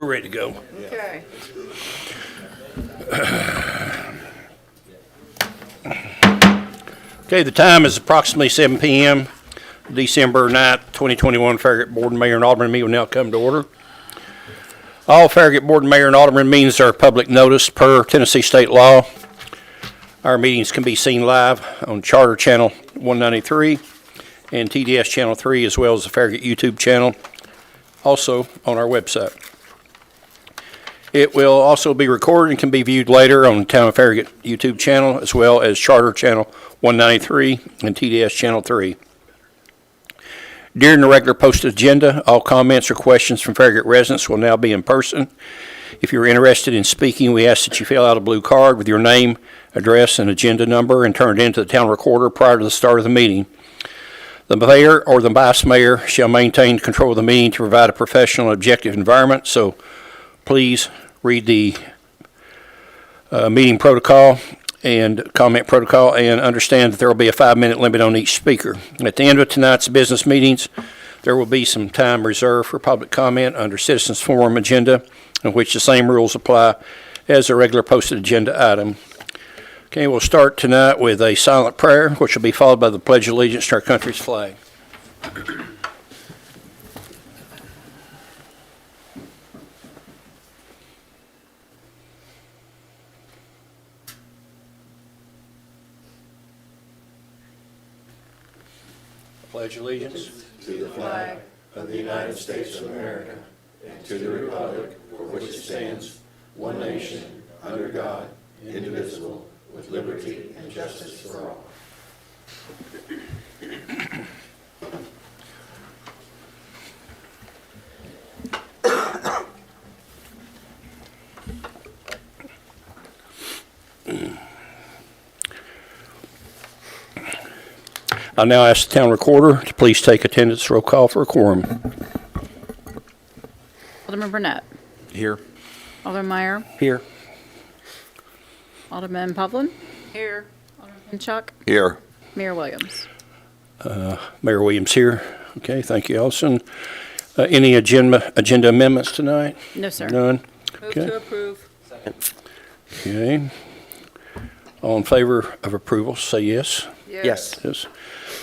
We're ready to go. Okay. Okay, the time is approximately 7 p.m. December 9th, 2021. Farragut Board and Mayor and Alderman meeting will now come to order. All Farragut Board and Mayor and Alderman meetings are public notice per Tennessee state law. Our meetings can be seen live on Charter Channel 193 and TDS Channel 3, as well as the Farragut YouTube channel, also on our website. It will also be recorded and can be viewed later on the Town of Farragut YouTube channel, as well as Charter Channel 193 and TDS Channel 3. During the regular posted agenda, all comments or questions from Farragut residents will now be in person. If you're interested in speaking, we ask that you fill out a blue card with your name, address, and agenda number and turn it into the town recorder prior to the start of the meeting. The mayor or the vice mayor shall maintain control of the meeting to provide a professional and objective environment, so please read the meeting protocol and comment protocol and understand that there will be a 5-minute limit on each speaker. At the end of tonight's business meetings, there will be some time reserved for public comment under Citizens Forum agenda, in which the same rules apply as a regular posted agenda item. Okay, we'll start tonight with a silent prayer, which will be followed by the Pledge of Allegiance to our country's flag. Pledge allegiance to the flag of the United States of America and to the republic for which it stands, one nation, under God, indivisible, with liberty and justice for all. I now ask the town recorder to please take attendance roll call for a quorum. Alderman Burnett. Here. Alderman Meyer. Here. Alderman Pavlin. Here. Alderman Chuck. Here. Mayor Williams. Mayor Williams here. Okay, thank you, Allison. Any agenda amendments tonight? No, sir. None? Move Okay. to approve. Okay. All in favor of approval, say yes. Yes. Yes.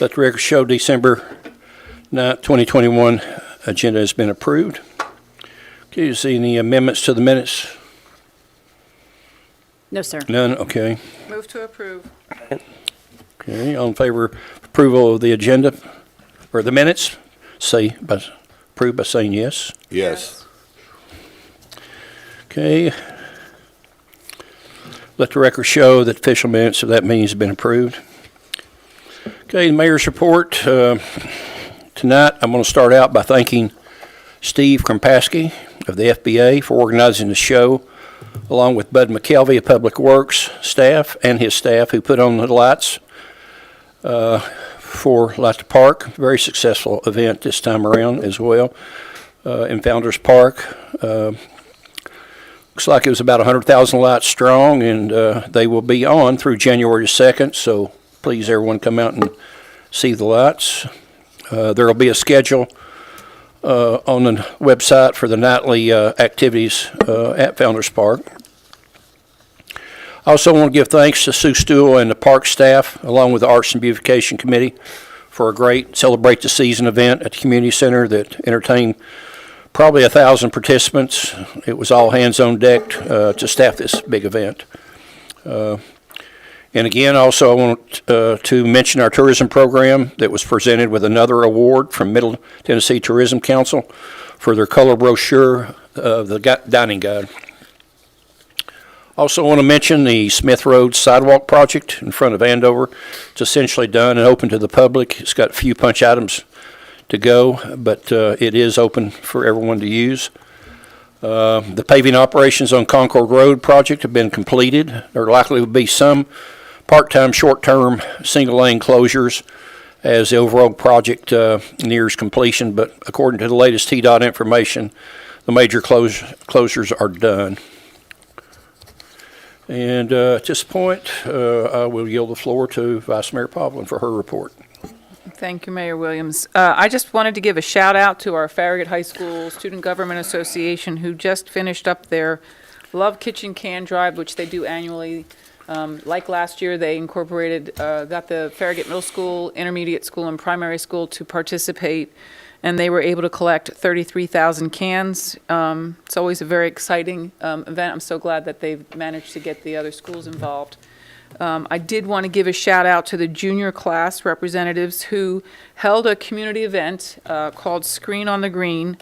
Let the record show December 9th, 2021 agenda has been approved. Okay, you see any amendments to the minutes? No, sir. None? Okay. Move to approve. Okay, all in favor of approval of the agenda or the minutes, say approve by saying yes. Yes. Okay. Let the record show that official minutes of that meeting has been approved. Okay, the mayor's report. Tonight, I'm going to start out by thanking Steve Krimpaski of the FBA for organizing the show, along with Bud McKelvey of Public Works staff and his staff who put on the lights for Light the Park. Very successful event this time around as well in Founders Park. Looks like it was about 100,000 lights strong, and they will be on through January 2nd, so please everyone come out and see the lights. There will be a schedule on the website for the nightly activities at Founders Park. I also want to give thanks to Sue Stewell and the park staff, along with the Arts and Beautification Committee, for a great Celebrate the Season event at the community center that entertained probably 1,000 participants. It was all hands on deck to staff this big event. And again, also I want to mention our tourism program that was presented with another award from Middle Tennessee Tourism Council for their color brochure of the dining guide. Also want to mention the Smith Road sidewalk project in front of Andover. It's essentially done and open to the public. It's got a few punch items to go, but it is open for everyone to use. The paving operations on Concord Road project have been completed. There likely will be some part-time, short-term, single-lane closures as the overall project nears completion, but according to the latest TDOT information, the major closures are done. And at this point, I will yield the floor to Vice Mayor Pavlin for her report. Thank you, Mayor Williams. I just wanted to give a shout out to our Farragut High School Student Government Association, who just finished up their Love Kitchen Can Drive, which they do annually. Like last year, they incorporated, got the Farragut Middle School, Intermediate School, and Primary School to participate, and they were able to collect 33,000 cans. It's always a very exciting event. I'm so glad that they've managed to get the other schools involved. I did want to give a shout out to the junior class representatives who held a community event called Screen on the Green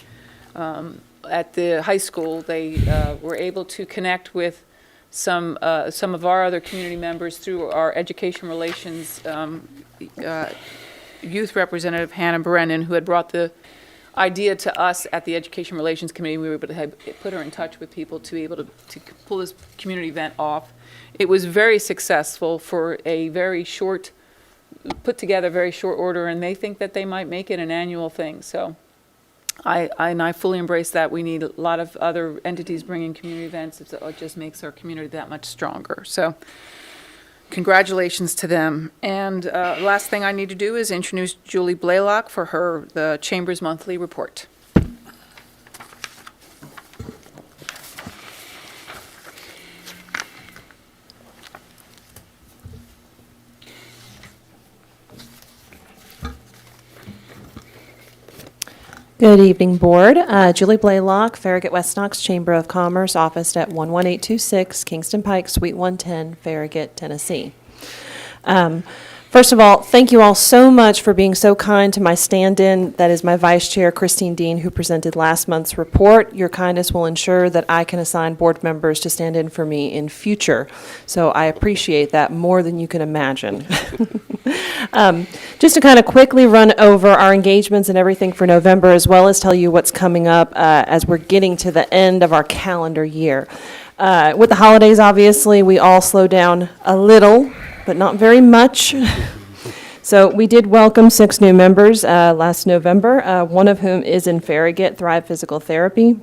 at the high school. They were able to connect with some of our other community members through our education relations youth representative, Hannah Brennan, who had brought the idea to us at the Education Relations Committee. We were able to put her in touch with people to be able to pull this community event off. It was very successful for a very short, put together very short order, and they think that they might make it an annual thing. So I fully embrace that. We need a lot of other entities bringing community events. It just makes our community that much stronger. So congratulations to them. And last thing I need to do is introduce Julie Blaylock for the Chamber's monthly report. Good evening, Board. Julie Blaylock, Farragut West Knox Chamber of Commerce, office at 11826 Kingston Pike, Suite 110, Farragut, Tennessee. First of all, thank you all so much for being so kind to my stand-in, that is my Vice Chair, Christine Dean, who presented last month's report. Your kindness will ensure that I can assign board members to stand in for me in future. So I appreciate that more than you can imagine. Just to kind of quickly run over our engagements and everything for November, as well as tell you what's coming up as we're getting to the end of our calendar year. With the holidays, obviously, we all slow down a little, but not very much. So we did welcome 6 new members last November, one of whom is in Farragut, Thrive Physical Therapy.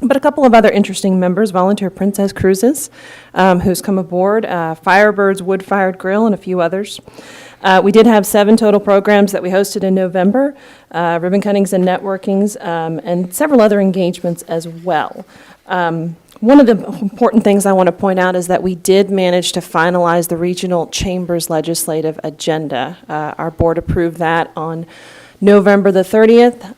But a couple of other interesting members, Volunteer Princess Cruises, who's come aboard, Firebird's Wood-Fired Grill, and a few others. We did have 7 total programs that we hosted in November, ribbon cuttings and networkings, and several other engagements as well. One of the important things I want to point out is that we did manage to finalize the Regional Chamber's legislative agenda. Our board approved that on November the 30th,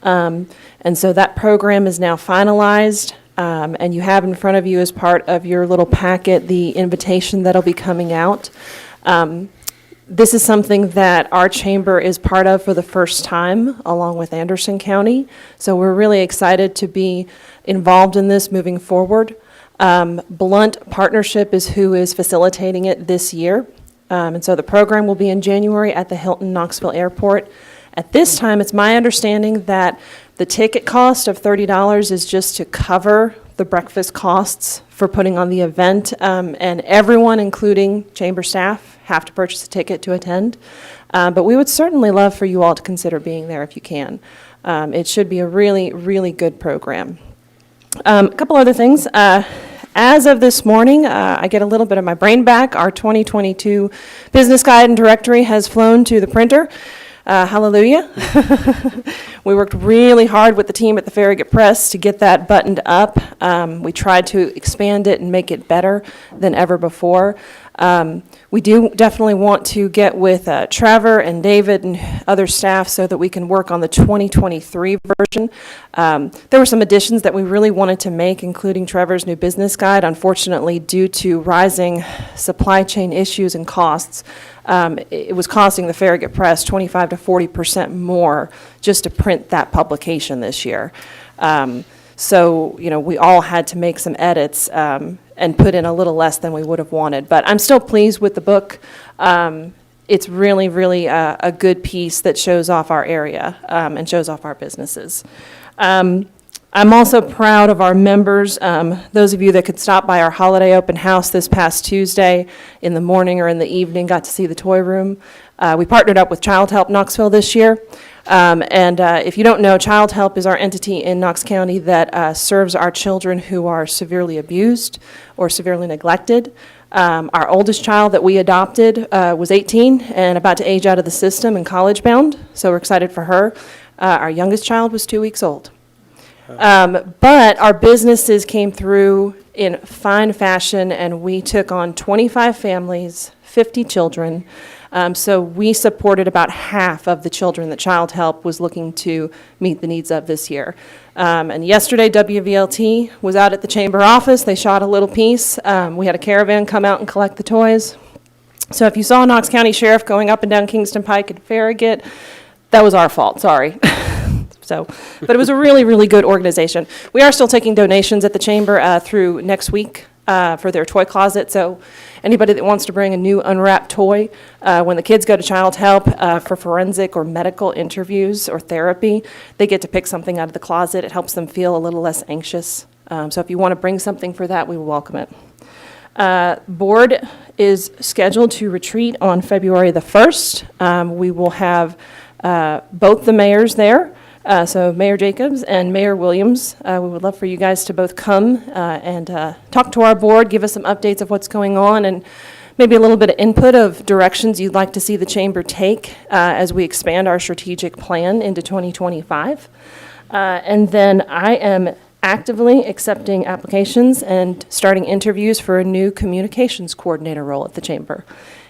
and so that program is now finalized, and you have in front of you as part of your little packet the invitation that'll be coming out. This is something that our chamber is part of for the first time, along with Anderson County, so we're really excited to be involved in this moving forward. Blunt Partnership is who is facilitating it this year. And so the program will be in January at the Hilton Knoxville Airport. At this time, it's my understanding that the ticket cost of $30 is just to cover the breakfast costs for putting on the event. And everyone, including chamber staff, have to purchase a ticket to attend. But we would certainly love for you all to consider being there if you can. It should be a really, really good program. A couple other things. As of this morning, I get a little bit of my brain back. Our 2022 business guide and directory has flown to the printer. Hallelujah. We worked really hard with the team at the Farragut Press to get that buttoned up. We tried to expand it and make it better than ever before. We do definitely want to get with Trevor and David and other staff so that we can work on the 2023 version. There were some additions that we really wanted to make, including Trevor's new business guide. Unfortunately, due to rising supply chain issues and costs, it was costing the Farragut Press 25 to 40% more just to print that publication this year. So, we all had to make some edits and put in a little less than we would have wanted. But I'm still pleased with the book. It's really, really a good piece that shows off our area and shows off our businesses. I'm also proud of our members. Those of you that could stop by our holiday open house this past Tuesday in the morning or in the evening got to see the toy room. We partnered up with Child Help Knoxville this year. And if you don't know, Child Help is our entity in Knox County that serves our children who are severely abused or severely neglected. Our oldest child that we adopted was 18 and about to age out of the system and college bound, so we're excited for her. Our youngest child was 2 weeks old. But our businesses came through in fine fashion, and we took on 25 families, 50 children. So we supported about half of the children that Child Help was looking to meet the needs of this year. And yesterday, WVLT was out at the chamber office. They shot a little piece. We had a caravan come out and collect the toys. So if you saw Knox County Sheriff going up and down Kingston Pike and Farragut, that was our fault, sorry. But it was a really, really good organization. We are still taking donations at the chamber through next week for their toy closet. So anybody that wants to bring a new unwrapped toy, when the kids go to Child Help for forensic or medical interviews or therapy, they get to pick something out of the closet. It helps them feel a little less anxious. So if you want to bring something for that, we will welcome it. Board is scheduled to retreat on February the 1st. We will have both the mayors there. So Mayor Jacobs and Mayor Williams, we would love for you guys to both come and talk to our board, give us some updates of what's going on, and maybe a little bit of input of directions you'd like to see the chamber take as we expand our strategic plan into 2025. And then I am actively accepting applications and starting interviews for a new communications coordinator role at the chamber.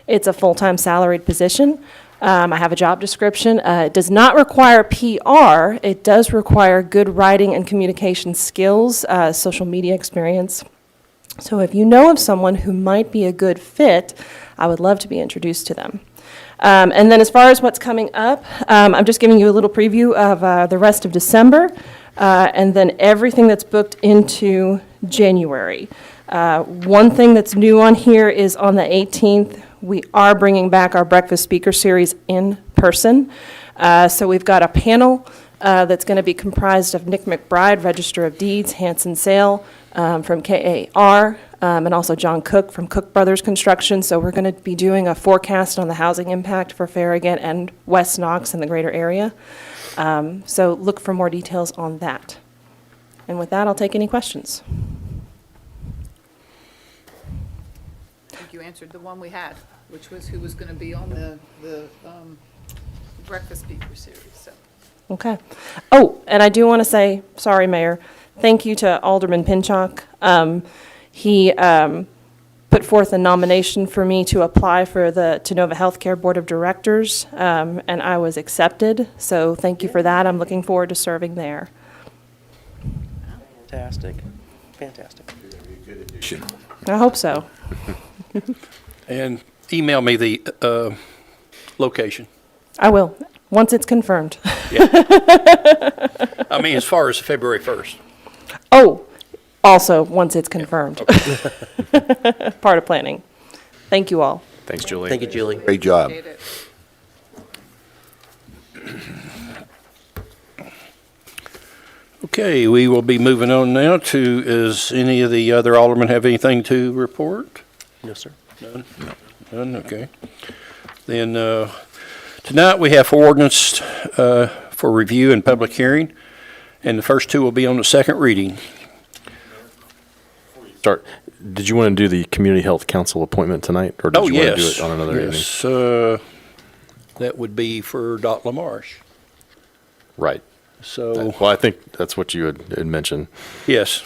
It's a full-time salaried position. I have a job description. It does not require PR. It does require good writing and communication skills, social media experience. So if you know of someone who might be a good fit, I would love to be introduced to them. And then as far as what's coming up, I'm just giving you a little preview of the rest of December, and then everything that's booked into January. One thing that's new on here is on the 18th, we are bringing back our breakfast speaker series in person. So we've got a panel that's going to be comprised of Nick McBride, Register of Deeds, Hanson Sale from KAR, and also John Cook from Cook Brothers Construction. So we're going to be doing a forecast on the housing impact for Farragut and West Knox and the greater area. So look for more details on that. And with that, I'll take any questions. I think you answered the one we had, which was who was going to be on the breakfast speaker series, so. Okay. Oh, and I do want to say, sorry, Mayor, thank you to Alderman Pinchuk. He put forth a nomination for me to apply for the Tenova Healthcare Board of Directors, and I was accepted, so thank you for that. I'm looking forward to serving there. Fantastic. Fantastic. I hope so. And email me the location. I will, once it's confirmed. I mean, as far as February 1st. Oh, also, once it's confirmed. Part of planning. Thank you all. Thanks, Julie. Thank you, Julie. Great job. Appreciate it. Okay, we will be moving on now to, is any of the other aldermen have anything to report? No, sir. None, okay. Then, tonight we have ordinance for review and public hearing, and the first two will be on the second reading. Start. Did you want to do the Community Health Council appointment tonight, or did you want to do it on another evening? Yes, that would be for Dot LaMarche. Right. So, Well, I think that's what you had mentioned. yes,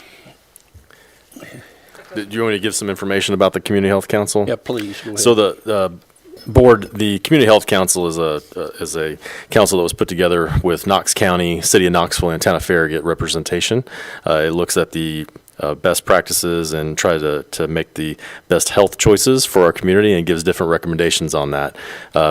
Do you want me to give some information about the Community Health Council? yeah, please, go ahead. So the board, the Community Health Council is a council that was put together with Knox County, City of Knoxville, and Town of Farragut representation. It looks at the best practices and try to make the best health choices for our community and gives different recommendations on that.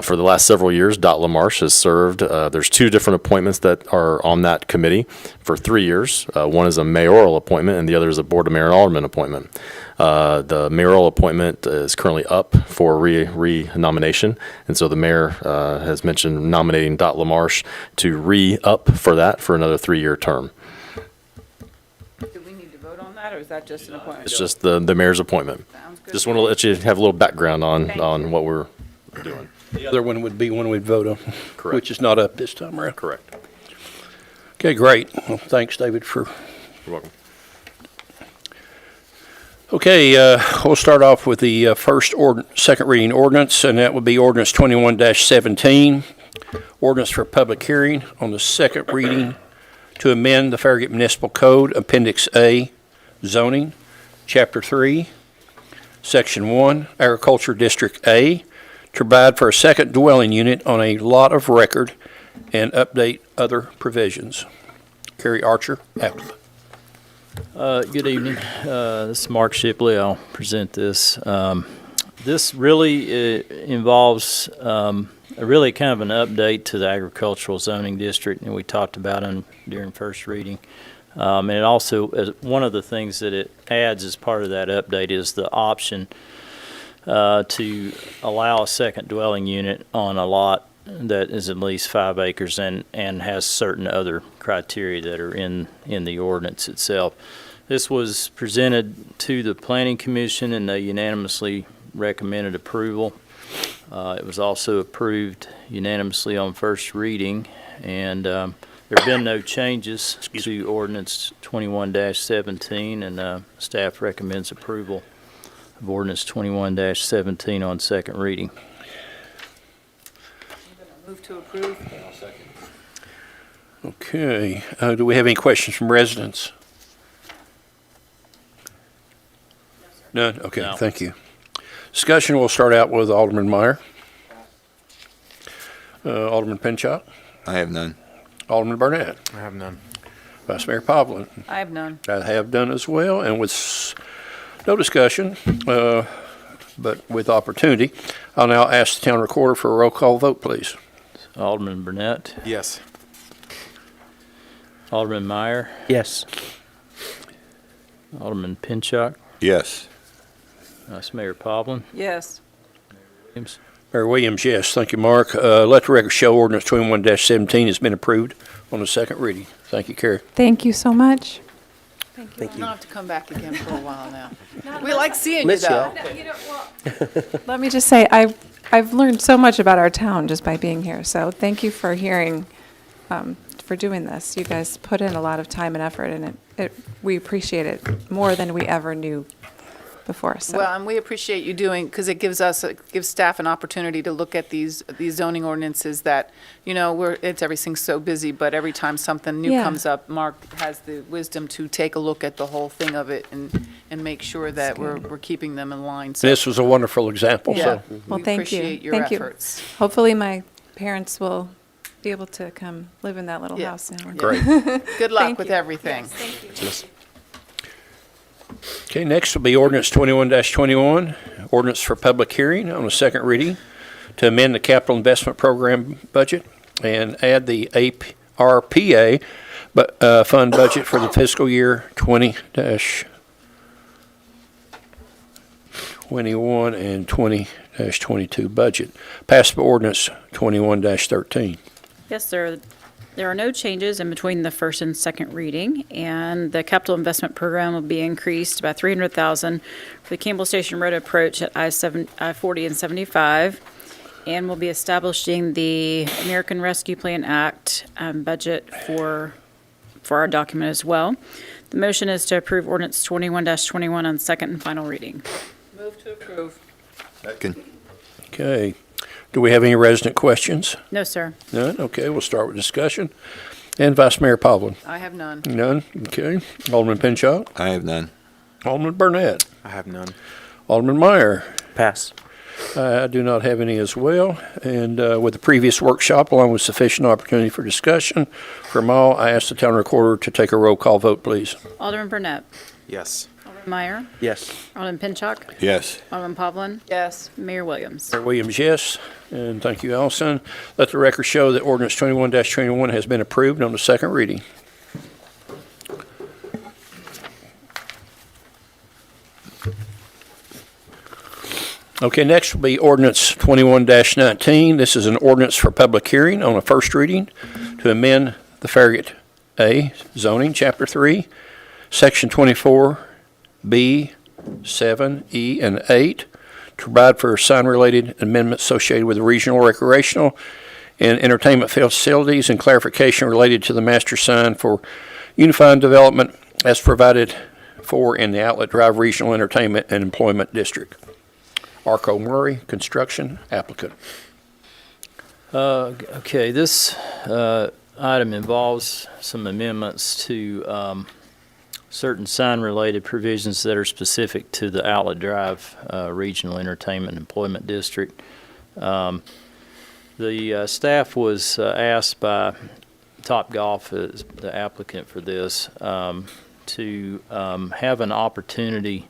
For the last several years, Dot LaMarche has served. There's two different appointments that are on that committee for 3 years. One is a mayoral appointment and the other is a Board of Mayor and Alderman appointment. The mayoral appointment is currently up for re-nomination, and so the mayor has mentioned nominating Dot LaMarche to re-up for that for another 3-year term. Do we need to vote on that, or is that just an appointment? It's just the mayor's appointment. Sounds good. Just want to let you have a little background Thank on you. what we're doing. The other one would be one we'd vote on, Correct. which is not up this time around. Correct. Okay, great. Well, thanks, David, for, You're welcome. Okay, we'll start off with the second reading ordinance, and that would be ordinance 21-17. Ordinance for public hearing on the second reading to amend the Farragut Municipal Code, Appendix A, zoning, Chapter 3, Section 1, Agriculture District A, to provide for a second dwelling unit on a lot of record and update other provisions. Kerry Archer, applicant. Good evening. This is Mark Shipley. I'll present this. This really involves really kind of an update to the agricultural zoning district, and we talked about it during first reading. And it also, one of the things that it adds as part of that update is the option to allow a second dwelling unit on a lot that is at least 5 acres and has certain other criteria that are in the ordinance itself. This was presented to the Planning Commission, and they unanimously recommended approval. It was also approved unanimously on first reading, and there have been no changes to ordinance 21-17, and staff recommends approval of ordinance 21-17 on second reading. Move to approve. Okay, do we have any questions from residents? None? Okay, No. thank you. Discussion, we'll start out with Alderman Meyer. Alderman Pinchot, I have none. Alderman Burnett, I have none. Vice Mayor Pavlin. I have none. I have done as well, and with no discussion, but with opportunity, I'll now ask the town recorder for a roll call vote, please. Alderman Burnett, Yes. Alderman Meyer, Yes. Alderman Pinchot, Yes. Vice Mayor Pavlin, Yes. Williams. Mayor Williams, yes. Thank you, Mark. Let the record show ordinance 21-17 has been approved on the second reading. Thank you, Carrie. Thank you so much. Thank You you. don't have to come back again for a while now. We like seeing you, Miss though. Let me just say, I've learned so much about our town just by being here. So thank you for for doing this. You guys put in a lot of time and effort, and we appreciate it more than we ever knew before. So Well, and we appreciate you doing, because it gives staff an opportunity to look at these zoning ordinances that, everything's so busy, but every time something new Yeah. comes up, Mark has the wisdom to take a look at the whole thing of it and make sure that we're keeping them in line. So, This was a wonderful example, yeah, so. Well, we thank you. appreciate your Thank you. efforts. hopefully my parents will be able to come live in that little Yeah. house soon. Great. Good luck Thank with you. everything. Okay, next will be ordinance 21-21, ordinance for public hearing on a second reading to amend the capital investment program budget and add the RPA fund budget for the fiscal year 20-21 and 20-22 budget. Passed by ordinance 21-13. Yes, sir. There are no changes in between the first and second reading, and the capital investment program will be increased by $300,000 for the Campbell Station Road approach at I-40 and 75, and we'll be establishing the American Rescue Plan Act budget for our document as well. The motion is to approve ordinance 21-21 on second and final reading. Move to approve. Second. Okay. Do we have any resident questions? No, sir. None? Okay, we'll start with discussion. And Vice Mayor Pavlin? I have none. None? Okay. Alderman Pinchot? I have none. Alderman Burnett? I have none. Alderman Meyer? Pass. I do not have any as well. And with the previous workshop, along with sufficient opportunity for discussion from all, I ask the town recorder to take a roll call vote, please. Alderman Burnett. Yes. Alderman Meyer. Yes. Alderman Pinchot. Yes. Alderman Pavlin. Yes. Mayor Williams. Mayor Williams, yes. And thank you, Allison. Let the record show that ordinance 21-21 has been approved on the second reading. Okay, next will be ordinance 21-19. This is an ordinance for public hearing on a first reading to amend the Farragut A zoning, Chapter 3, Section 24B, 7, E, and 8, to provide for sign-related amendments associated with regional recreational and entertainment facilities and clarification related to the master sign for unified development as provided 4 in the Outlet Drive Regional Entertainment and Employment District. Arco Murray, construction applicant. Okay, this item involves some amendments to certain sign-related provisions that are specific to the Outlet Drive Regional Entertainment and Employment District. The staff was asked by Topgolf, as the applicant for this, to have an opportunity,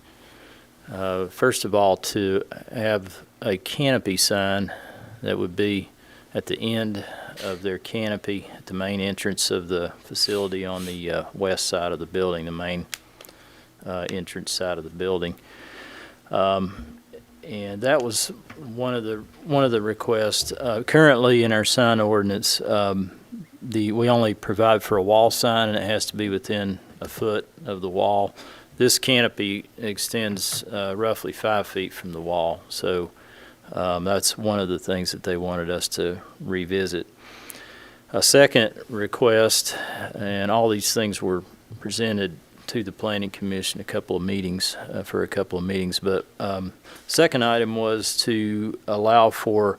first of all, to have a canopy sign that would be at the end of their canopy at the main entrance of the facility on the west side of the building, the main entrance side of the building. And that was one of the requests. Currently in our sign ordinance, we only provide for a wall sign, and it has to be within a foot of the wall. This canopy extends roughly 5 feet from the wall, so that's one of the things that they wanted us to revisit. A second request, and all these things were presented to the Planning Commission a couple of meetings, but second item was to allow for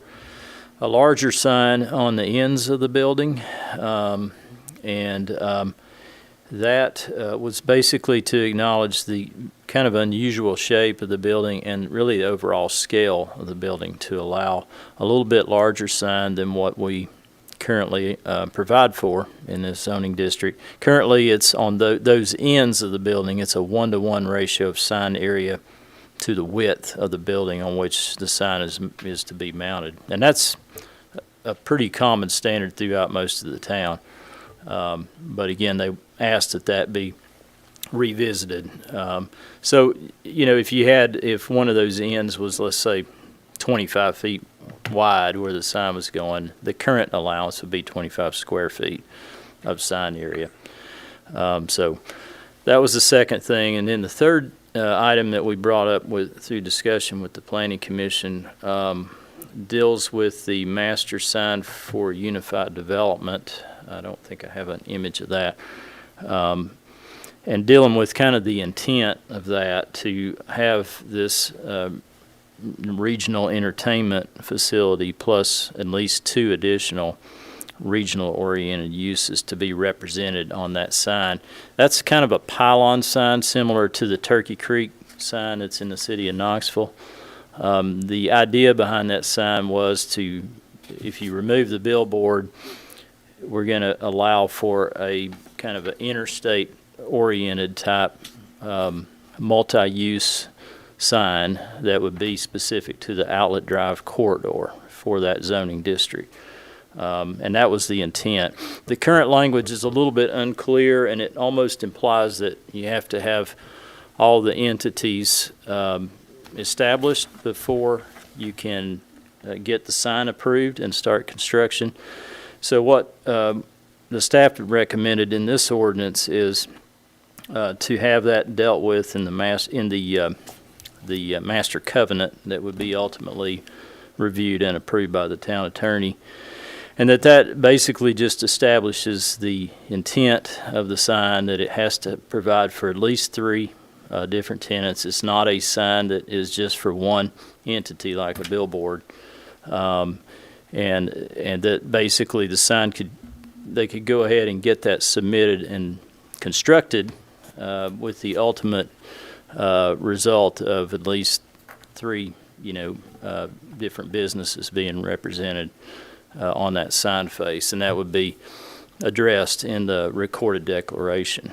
a larger sign on the ends of the building, that was basically to acknowledge the kind of unusual shape of the building and really the overall scale of the building, to allow a little bit larger sign than what we currently provide for in this zoning district. Currently, it's on those ends of the building. It's a 1-to-1 ratio of sign area to the width of the building on which the sign is to be mounted, and that's a pretty common standard throughout most of the town. But again, they asked that be revisited. So, you know, if one of those ends was, let's say, 25 feet wide where the sign was going, the current allowance would be 25 square feet of sign area. So that was the second thing. And then the third item that we brought up through discussion with the Planning Commission deals with the master sign for unified development. I don't think I have an image of that. And dealing with kind of the intent of that, to have this regional entertainment facility plus at least 2 additional regional-oriented uses to be represented on that sign. That's kind of a pylon sign similar to the Turkey Creek sign that's in the city of Knoxville. The idea behind that sign was to, if you remove the billboard, we're going to allow for a kind of an interstate-oriented type multi-use sign that would be specific to the Outlet Drive corridor for that zoning district. And that was the intent. The current language is a little bit unclear, and it almost implies that you have to have all the entities established before you can get the sign approved and start construction. So what the staff recommended in this ordinance is to have that dealt with in the master covenant that would be ultimately reviewed and approved by the town attorney, and that basically just establishes the intent of the sign, that it has to provide for at least 3 different tenants. It's not a sign that is just for one entity like a billboard, and that basically the sign they could go ahead and get that submitted and constructed with the ultimate result of at least 3, different businesses being represented on that sign face, and that would be addressed in the recorded declaration.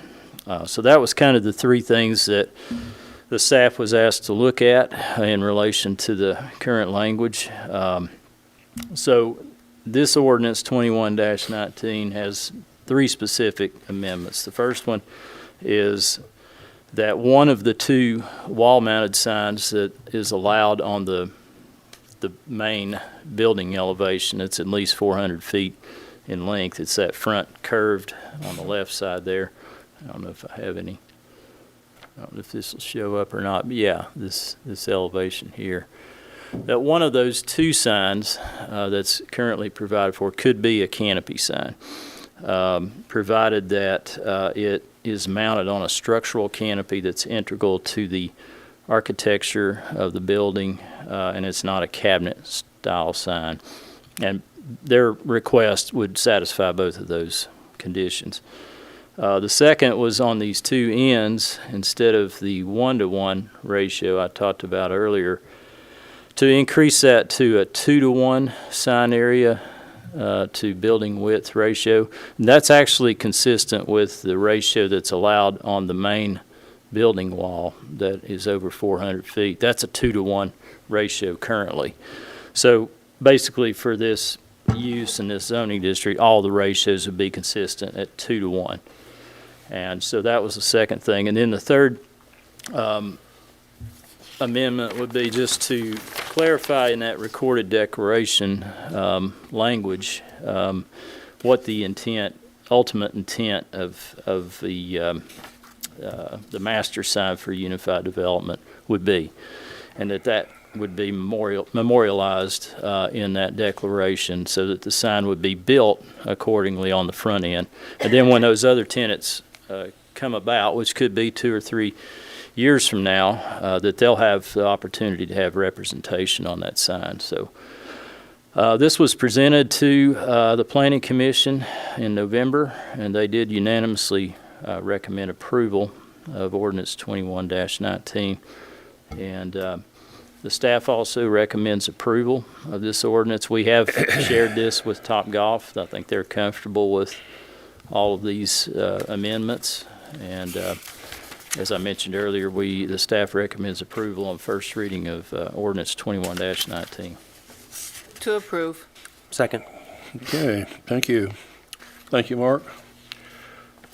So that was kind of the 3 things that the staff was asked to look at in relation to the current language. So this ordinance 21-19 has 3 specific amendments. The first one is that one of the 2 wall-mounted signs that is allowed on the main building elevation, it's at least 400 feet in length. It's that front curved on the left side there. I don't know if I have any. I don't know if this will show up or not, but yeah, this elevation here. That one of those 2 signs that's currently provided for could be a canopy sign, provided that it is mounted on a structural canopy that's integral to the architecture of the building, and it's not a cabinet-style sign. And their request would satisfy both of those conditions. The second was on these two ends, instead of the 1-to-1 ratio I talked about earlier, to increase that to a 2-to-1 sign area to building width ratio. And that's actually consistent with the ratio that's allowed on the main building wall that is over 400 feet. That's a 2-to-1 ratio currently. So basically for this use in this zoning district, all the ratios would be consistent at 2-to-1. And so that was the second thing. And then the third amendment would be just to clarify in that recorded declaration language what the ultimate intent of the master sign for unified development would be, and that would be memorialized in that declaration, so that the sign would be built accordingly on the front end. And then when those other tenants come about, which could be 2 or 3 years from now, that they'll have the opportunity to have representation on that sign. So this was presented to the Planning Commission in November, and they did unanimously recommend approval of Ordinance 21-19. And the staff also recommends approval of this ordinance. We have shared this with Topgolf. I think they're comfortable with all of these amendments. And as I mentioned earlier, the staff recommends approval on first reading of Ordinance 21-19. To approve. Second. Okay, thank you. Thank you, Mark.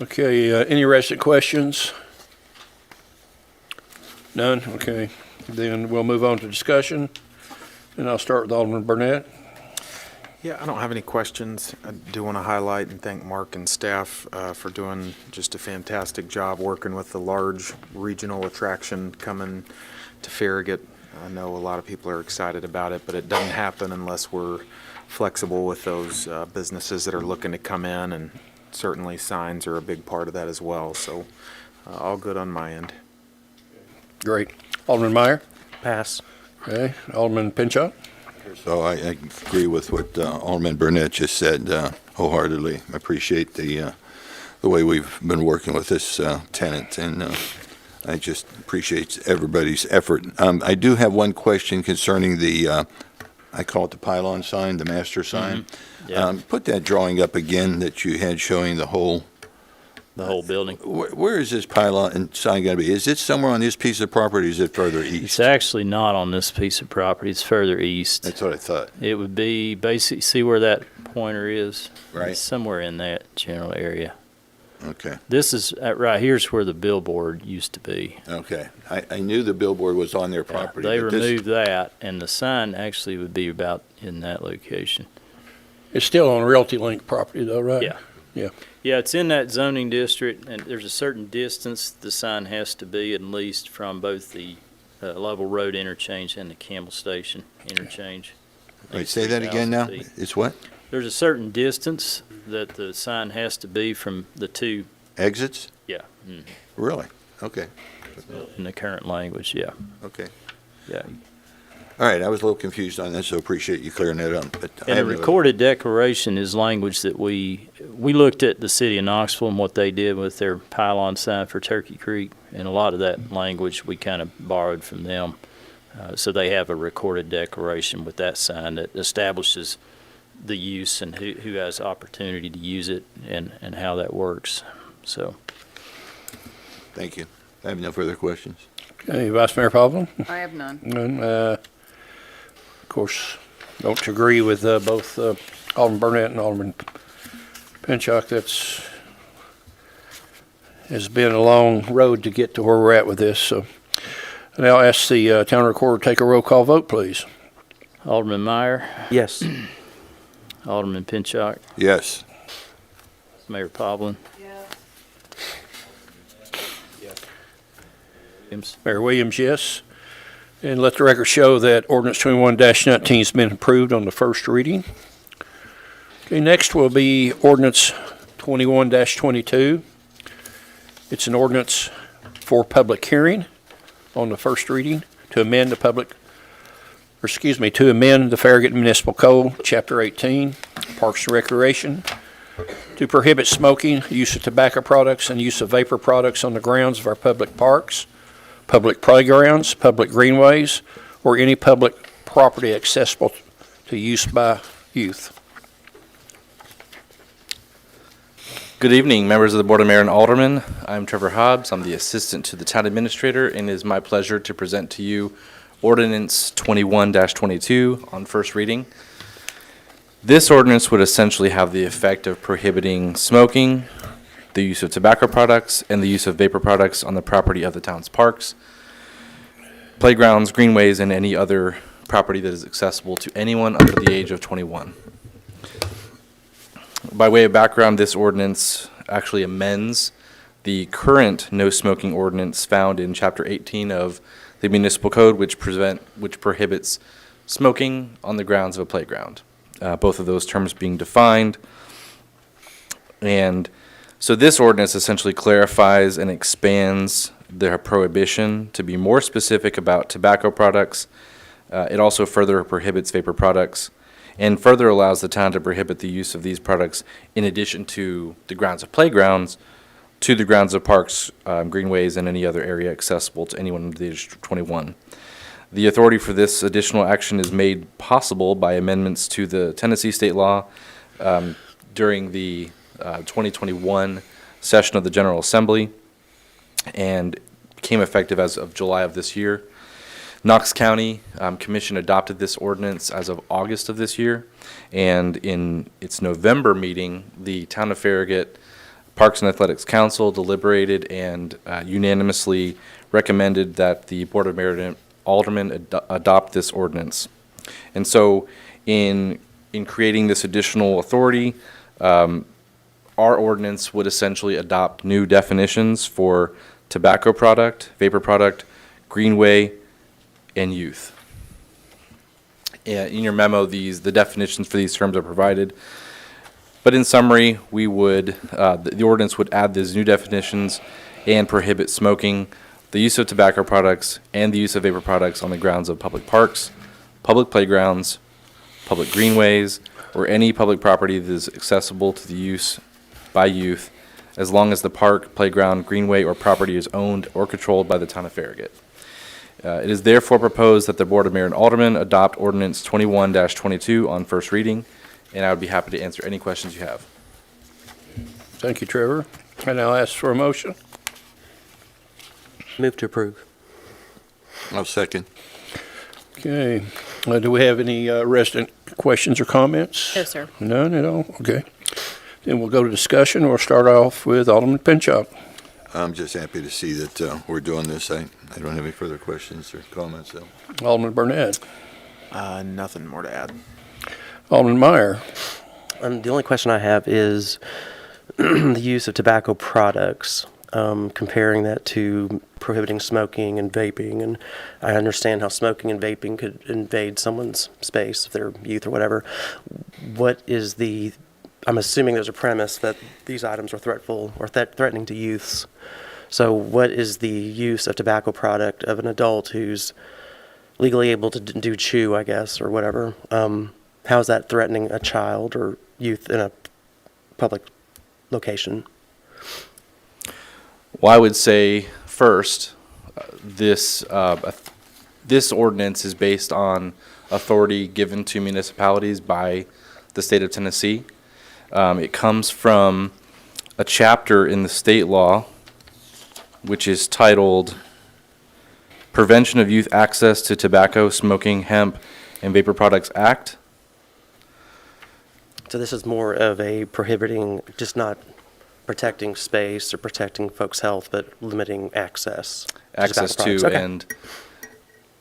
Okay, any resident questions? None? Okay. Then we'll move on to discussion, and I'll start with Alderman Burnett. Yeah, I don't have any questions. I do want to highlight and thank Mark and staff for doing just a fantastic job working with the large regional attraction coming to Farragut. I know a lot of people are excited about it, but it doesn't happen unless we're flexible with those businesses that are looking to come in, and certainly signs are a big part of that as well. So all good on my end. Great. Alderman Meyer? Pass. Okay. Alderman Pinchot? So I agree with what Alderman Burnett just said wholeheartedly. I appreciate the way we've been working with this tenant, and I just appreciate everybody's effort. I do have one question concerning the, I call it the pylon sign, the master sign. Mm-hmm. Yeah. Put that drawing up again that you had showing the whole building. Where is this pylon sign going to be? Is it somewhere on this piece of property, or is it further east? It's actually not on this piece of property. It's further east. That's what I thought. It would be basically, see where that pointer is? Right. It's somewhere in that general area. Okay. This is, right here's where the billboard used to be. Okay. I knew the billboard was on their property. They but this- removed that, and the sign actually would be about in that location. It's still on Realty Link property though, right? Yeah. Yeah. Yeah, it's in that zoning district, and there's a certain distance the sign has to be at least from both the Level Road interchange and the Campbell Station interchange. Wait, say that again now? 3,000 feet. It's what? There's a certain distance that the sign has to be from the two, Exits? yeah, Really? Okay. in the current language, yeah, Okay. yeah. All right, I was a little confused on that, so appreciate you clearing that up. But I And a have no- recorded declaration is language that we looked at the city of Knoxville and what they did with their pylon sign for Turkey Creek, and a lot of that language we kind of borrowed from them. So they have a recorded declaration with that sign that establishes the use and who has opportunity to use it and how that works, so. Thank you. I have no further questions. Okay, Vice Mayor Pavlin? I have none. None. Of course, don't agree with both Alderman Burnett and Alderman Pinchot. Has been a long road to get to where we're at with this. So now I'll ask the town recorder to take a roll call vote, please. Alderman Meyer, Yes. Alderman Pinchot, Yes. Mayor Pavlin. Williams. Mayor Williams, yes. And let the record show that ordinance 21-19 has been approved on the first reading. Okay, next will be ordinance 21-22. It's an ordinance for public hearing on the first reading to amend the to amend the Farragut Municipal Code, Chapter 18, Parks and Recreation, to prohibit smoking, use of tobacco products, and use of vapor products on the grounds of our public parks, public playgrounds, public greenways, or any public property accessible to use by youth. Good evening, members of the Board of Mayor and Aldermen. I'm Trevor Hobbs. I'm the assistant to the town administrator, and it is my pleasure to present to you Ordinance 21-22 on first reading. This ordinance would essentially have the effect of prohibiting smoking, the use of tobacco products, and the use of vapor products on the property of the town's parks, playgrounds, greenways, and any other property that is accessible to anyone under the age of 21. By way of background, this ordinance actually amends the current no smoking ordinance found in Chapter 18 of the Municipal Code, which prohibits smoking on the grounds of a playground. Both of those terms being defined. And so this ordinance essentially clarifies and expands the prohibition to be more specific about tobacco products. It also further prohibits vapor products and further allows the town to prohibit the use of these products in addition to the grounds of playgrounds, to the grounds of parks, greenways, and any other area accessible to anyone under the age of 21. The authority for this additional action is made possible by amendments to the Tennessee state law during the 2021 session of the General Assembly and became effective as of July of this year. Knox County Commission adopted this ordinance as of August of this year, and in its November meeting, the Town of Farragut Parks and Athletics Council deliberated and unanimously recommended that the Board of Mayor and Aldermen adopt this ordinance. And so in creating this additional authority, our ordinance would essentially adopt new definitions for tobacco product, vapor product, greenway, and youth. In your memo, the definitions for these terms are provided. But in summary, we would the ordinance would add these new definitions and prohibit smoking, the use of tobacco products, and the use of vapor products on the grounds of public parks, public playgrounds, public greenways, or any public property that is accessible to the use by youth, as long as the park, playground, greenway, or property is owned or controlled by the town of Farragut. It is therefore proposed that the Board of Mayor and Aldermen adopt Ordinance 21-22 on first reading, and I would be happy to answer any questions you have. Thank you, Trevor. I now ask for a motion. Move to approve. I'll second. Okay. Do we have any resident questions or comments? No, sir. None at all? Okay. Then we'll go to discussion. We'll start off with Alderman Pinchot. I'm just happy to see that we're doing this. I don't have any further questions or comments, though. Alderman Burnett. Nothing more to add. Alderman Meyer. The only question I have is the use of tobacco products, comparing that to prohibiting smoking and vaping. And I understand how smoking and vaping could invade someone's space if they're youth or whatever. What is I'm assuming there's a premise that these items are threatful or threatening to youths. So what is the use of tobacco product of an adult who's legally able to do chew, I guess, or whatever? How is that threatening a child or youth in a public location? Well, I would say first, this ordinance is based on authority given to municipalities by the state of Tennessee. It comes from a chapter in the state law, which is titled Prevention of Youth Access to Tobacco, Smoking, Hemp, and Vapor Products Act. So this is more of a prohibiting, just not protecting space or protecting folks' health, but limiting access. Access to, Okay. and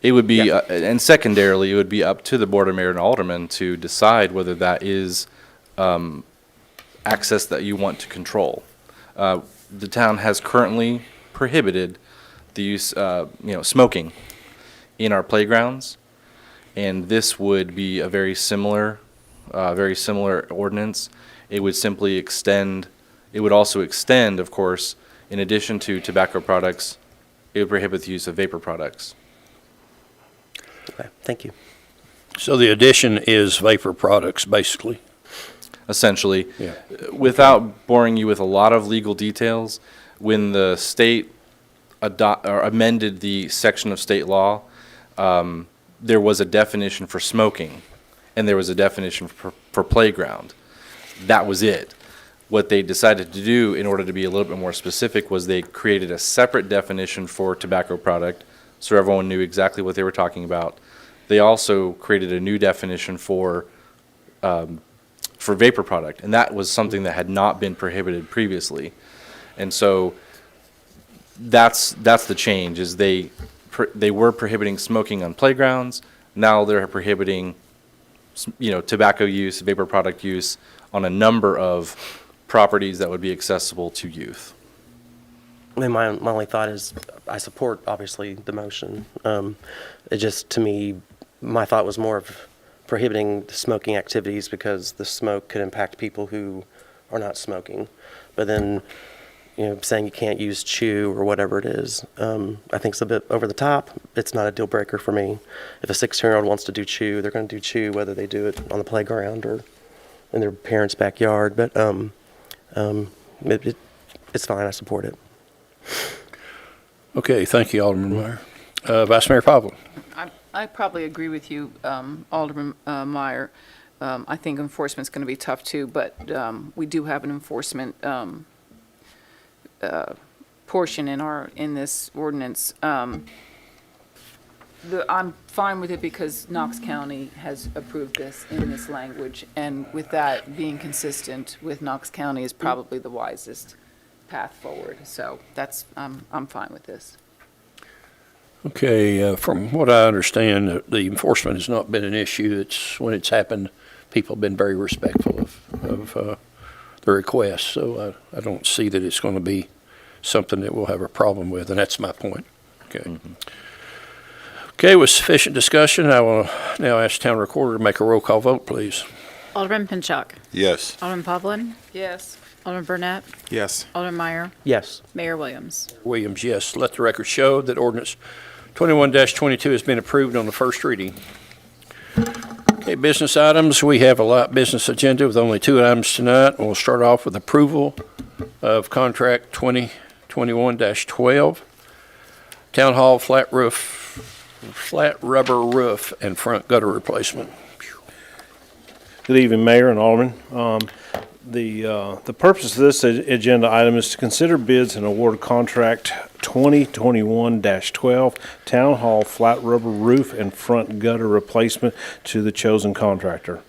it would be, and secondarily, it would be up to the Board of Mayor and Aldermen to decide whether that is access that you want to control. The town has currently prohibited the use, smoking in our playgrounds, and this would be a very similar ordinance. It would simply extend. It would also extend, of course, In addition to tobacco products, it would prohibit the use of vapor products. Okay, thank you. So the addition is vapor products, basically. Essentially, Yeah. without boring you with a lot of legal details, when the state amended the section of state law, there was a definition for smoking, and there was a definition for playground. That was it. What they decided to do in order to be a little bit more specific was they created a separate definition for tobacco product, so everyone knew exactly what they were talking about. They also created a new definition for vapor product, and that was something that had not been prohibited previously. And so that's the change, is they were prohibiting smoking on playgrounds. Now they're prohibiting, tobacco use, vapor product use on a number of properties that would be accessible to youth. I mean, my only thought is I support, obviously, the motion. It just, to me, my thought was more of prohibiting the smoking activities because the smoke could impact people who are not smoking. But then, saying you can't use chew or whatever it is, I think it's a bit over the top. It's not a deal breaker for me. If a 16-year-old wants to do chew, they're going to do chew, whether they do it on the playground or in their parents' backyard. But it's fine. I support it. Okay, thank you, Alderman Meyer. Vice Mayor Pavlin. I probably agree with you, Alderman Meyer. I think enforcement's going to be tough too, but we do have an enforcement portion in this ordinance. I'm fine with it because Knox County has approved this in this language, and with that being consistent with Knox County is probably the wisest path forward. So I'm fine with this. Okay, from what I understand, the enforcement has not been an issue. It's when it's happened, people have been very respectful of the request. So I don't see that it's going to be something that we'll have a problem with, and that's my point. Okay. Mm-hmm. Okay, with sufficient discussion, I will now ask Town Recorder to make a roll call vote, please. Alderman Pinchuk. Yes. Alderman Pavlin. Yes. Alderman Burnett. Yes. Alderman Meyer. Yes. Mayor Williams. Williams, yes. Let the record show that ordinance 21-22 has been approved on the first reading. Okay, business items. We have a light business agenda with only 2 items tonight. We'll start off with approval of contract 2021-12, Town Hall flat rubber roof and front gutter replacement. Good evening, Mayor and Alderman. The purpose of this agenda item is to consider bids and award contract 2021-12 Town Hall flat rubber roof and front gutter replacement to the chosen contractor.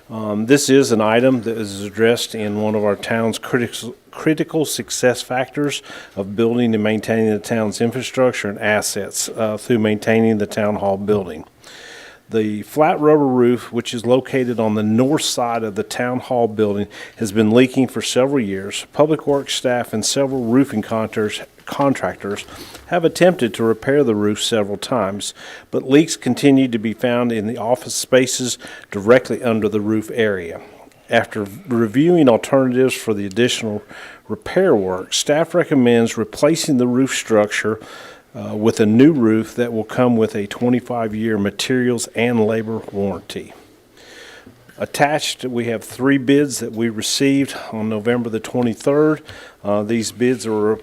This is an item that is addressed in one of our town's critical success factors of building and maintaining the town's infrastructure and assets through maintaining the town hall building. The flat rubber roof, which is located on the north side of the town hall building, has been leaking for several years. Public Works staff and several roofing contractors have attempted to repair the roof several times, but leaks continue to be found in the office spaces directly under the roof area. After reviewing alternatives for the additional repair work, staff recommends replacing the roof structure with a new roof that will come with a 25-year materials and labor warranty. Attached, we have 3 bids that we received on November the 23rd. These bids are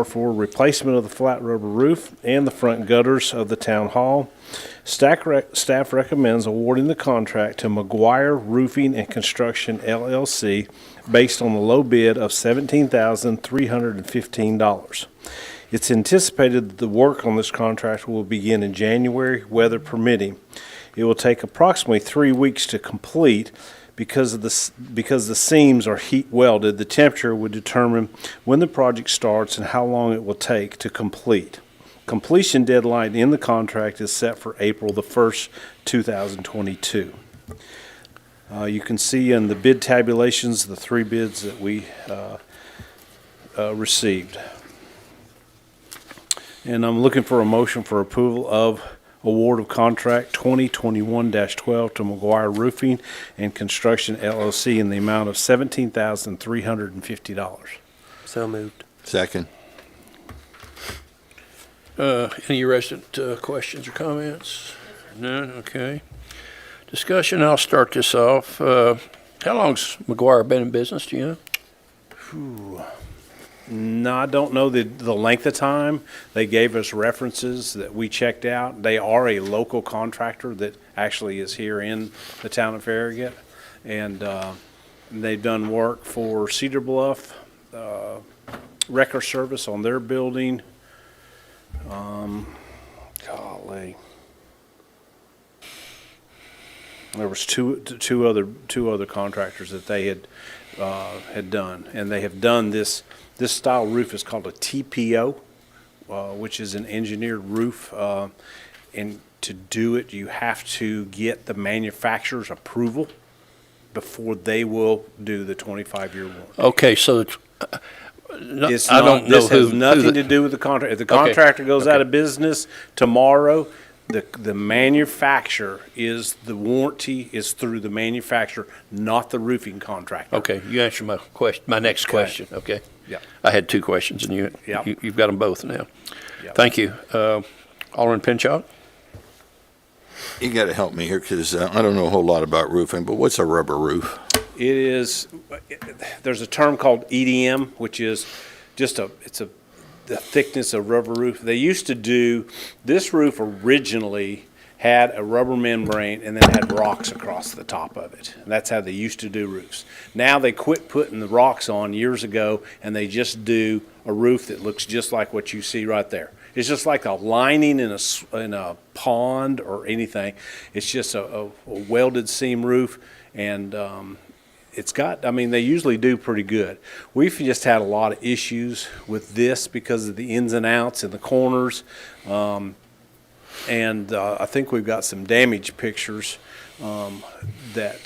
for replacement of the flat rubber roof and the front gutters of the town hall. Staff recommends awarding the contract to McGuire Roofing and Construction, LLC, based on the low bid of $17,315. It's anticipated that the work on this contract will begin in January, weather permitting. It will take approximately 3 weeks to complete. Because the seams are heat welded, the temperature would determine when the project starts and how long it will take to complete. Completion deadline in the contract is set for April the 1st, 2022. You can see in the bid tabulations the 3 bids that we received. And I'm looking for a motion for approval of award of contract 2021-12 to McGuire Roofing and Construction, LLC in the amount of $17,350. So moved. Second. Any resident questions or comments? None, okay. Discussion, I'll start this off. How long's McGuire been in business, do you know? No, I don't know the length of time. They gave us references that we checked out. They are a local contractor that actually is here in the town of Farragut. And they've done work for Cedar Bluff, Wrecker Service on their building. Golly. There was two other contractors that they had done, and they have done this style roof is called a TPO, which is an engineered roof. And to do it, you have to get the manufacturer's approval before they will do the 25-year warranty. Okay, so It's I not, don't know this has who nothing to do with the contract. If the contractor goes out of business tomorrow, the manufacturer is, the warranty is through the manufacturer, not the roofing contractor. Okay, you answered my question, my next question, okay? Yeah. I had two questions, and you've got them both now. Yep. Thank you. Alderman Pinchot? You got to help me here, because I don't know a whole lot about roofing, but what's a rubber roof? It is, there's a term called EDM, which is just the thickness of rubber roof. They used to do, this roof originally had a rubber membrane and then had rocks across the top of it. And that's how they used to do roofs. Now they quit putting the rocks on years ago, and they just do a roof that looks just like what you see right there. It's just like a lining in a pond or anything. It's just a welded seam roof, and it's got, I mean, they usually do pretty good. We've just had a lot of issues with this because of the ins and outs and the corners. And I think we've got some damage pictures that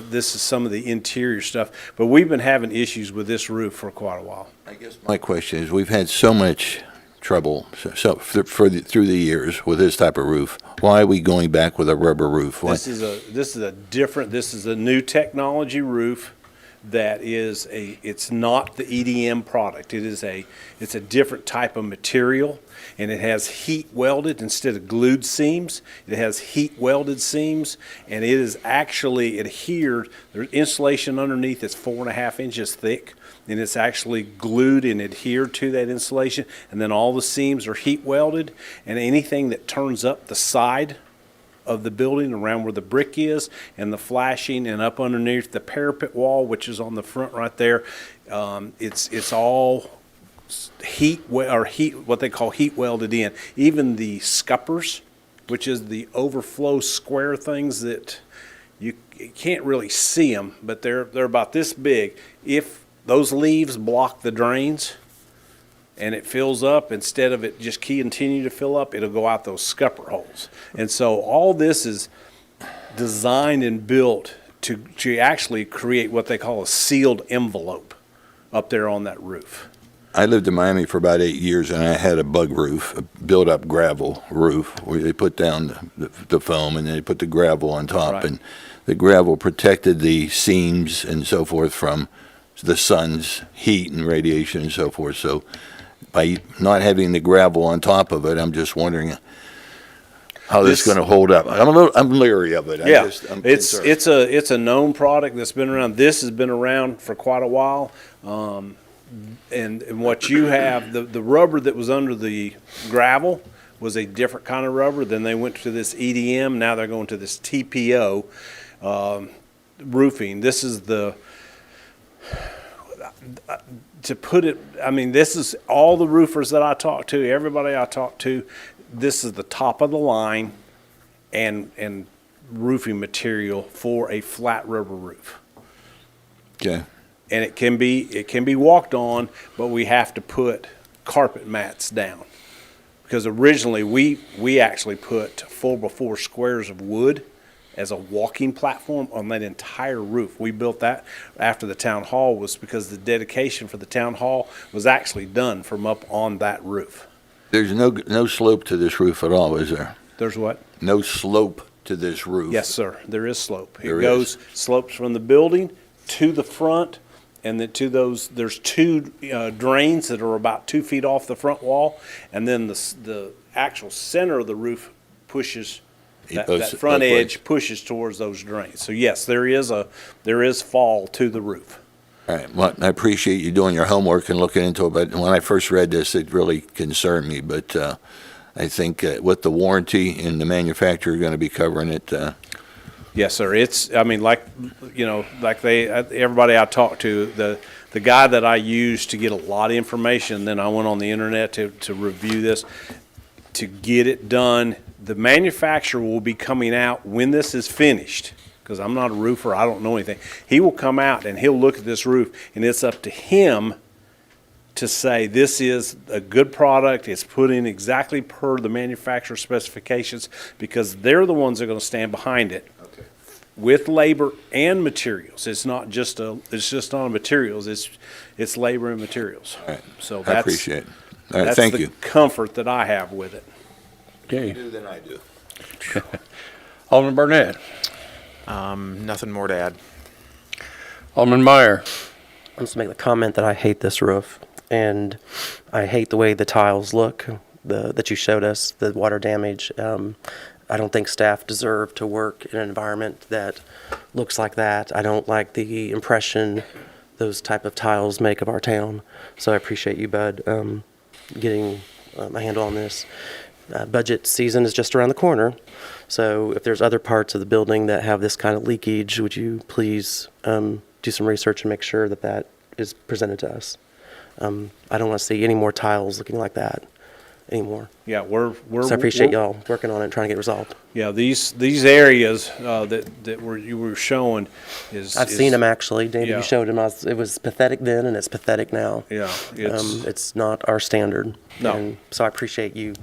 this is some of the interior stuff. But we've been having issues with this roof for quite a while. I guess my question is, we've had so much trouble through the years with this type of roof. Why are we going back with a rubber roof? Why? This is a new technology roof that is it's not the EDM product. It's a different type of material, and it has heat welded instead of glued seams. It has heat welded seams, and it is actually adhered. There's insulation underneath that's 4.5 inches thick, and it's actually glued and adhered to that insulation, and then all the seams are heat welded, and anything that turns up the side of the building around where the brick is and the flashing and up underneath the parapet wall, which is on the front right there, it's all what they call heat welded in. Even the scuppers, which is the overflow square things that you can't really see them, but they're about this big. If those leaves block the drains and it fills up, instead of it just continue to fill up, it'll go out those scupper holes. And so all this is designed and built to actually create what they call a sealed envelope up there on that roof. I lived in Miami for about 8 years, and I had a bug roof, a built-up gravel roof, where they put down the foam and they put the gravel on top. Right. And the gravel protected the seams and so forth from the sun's heat and radiation and so forth. So by not having the gravel on top of it, I'm just wondering how this is going to hold up. I'm leery of it. Yeah, I'm it's concerned. it's a known product that's been around. This has been around for quite a while. And what you have, the rubber that was under the gravel was a different kind of rubber. Then they went to this EDM. Now they're going to this TPO roofing. This is to put it, I mean, this is all the roofers that I talk to, everybody I talk to, this is the top of the line and roofing material for a flat rubber roof. Okay. And it can be walked on, but we have to put carpet mats down. Because originally we actually put 4x4 squares of wood as a walking platform on that entire roof. We built that after the town hall, was because the dedication for the town hall was actually done from up on that roof. There's no slope to this roof at all, is there? There's what? No slope to this roof. Yes, sir. There is slope. There It goes, slopes from the building to the front and then to those, there's two drains that are about 2 feet off the front wall, and then the actual center of the roof pushes, that front edge pushes towards those drains. So yes, there is fall to the roof. All right, well, I appreciate you doing your homework and looking into it, but when I first read this, it really concerned me, but I think with the warranty and the manufacturer going to be covering it. Yes, sir. It's, I mean, like, you know, like everybody I talked to, the guy that I used to get a lot of information, then I went on the internet to review this, to get it done. The manufacturer will be coming out when this is finished, because I'm not a roofer, I don't know anything. He will come out and he'll look at this roof, and it's up to him to say this is a good product, it's put in exactly per the manufacturer specifications, because they're the ones that are going to stand behind it with labor and materials. It's not just not a materials, it's labor and materials. All right. So I appreciate it. All right, that's thank the you. comfort that I have with it. Okay. Than I do. Alderman Burnett. Nothing more to add. Alderman Meyer. I'm just making the comment that I hate this roof, and I hate the way the tiles look that you showed us, the water damage. I don't think staff deserve to work in an environment that looks like that. I don't like the impression those type of tiles make of our town. So I appreciate you, Bud, getting a handle on this. Budget season is just around the corner. So if there's other parts of the building that have this kind of leakage, would you please do some research and make sure that that is presented to us? I don't want to see any more tiles looking like that anymore. Yeah, we're So I appreciate y'all working on it and trying to get it resolved. Yeah, these areas you were showing is. I've seen them actually. David, yeah. you showed them. It was pathetic then, and it's pathetic now. Yeah, it's not our standard. No. And so I appreciate you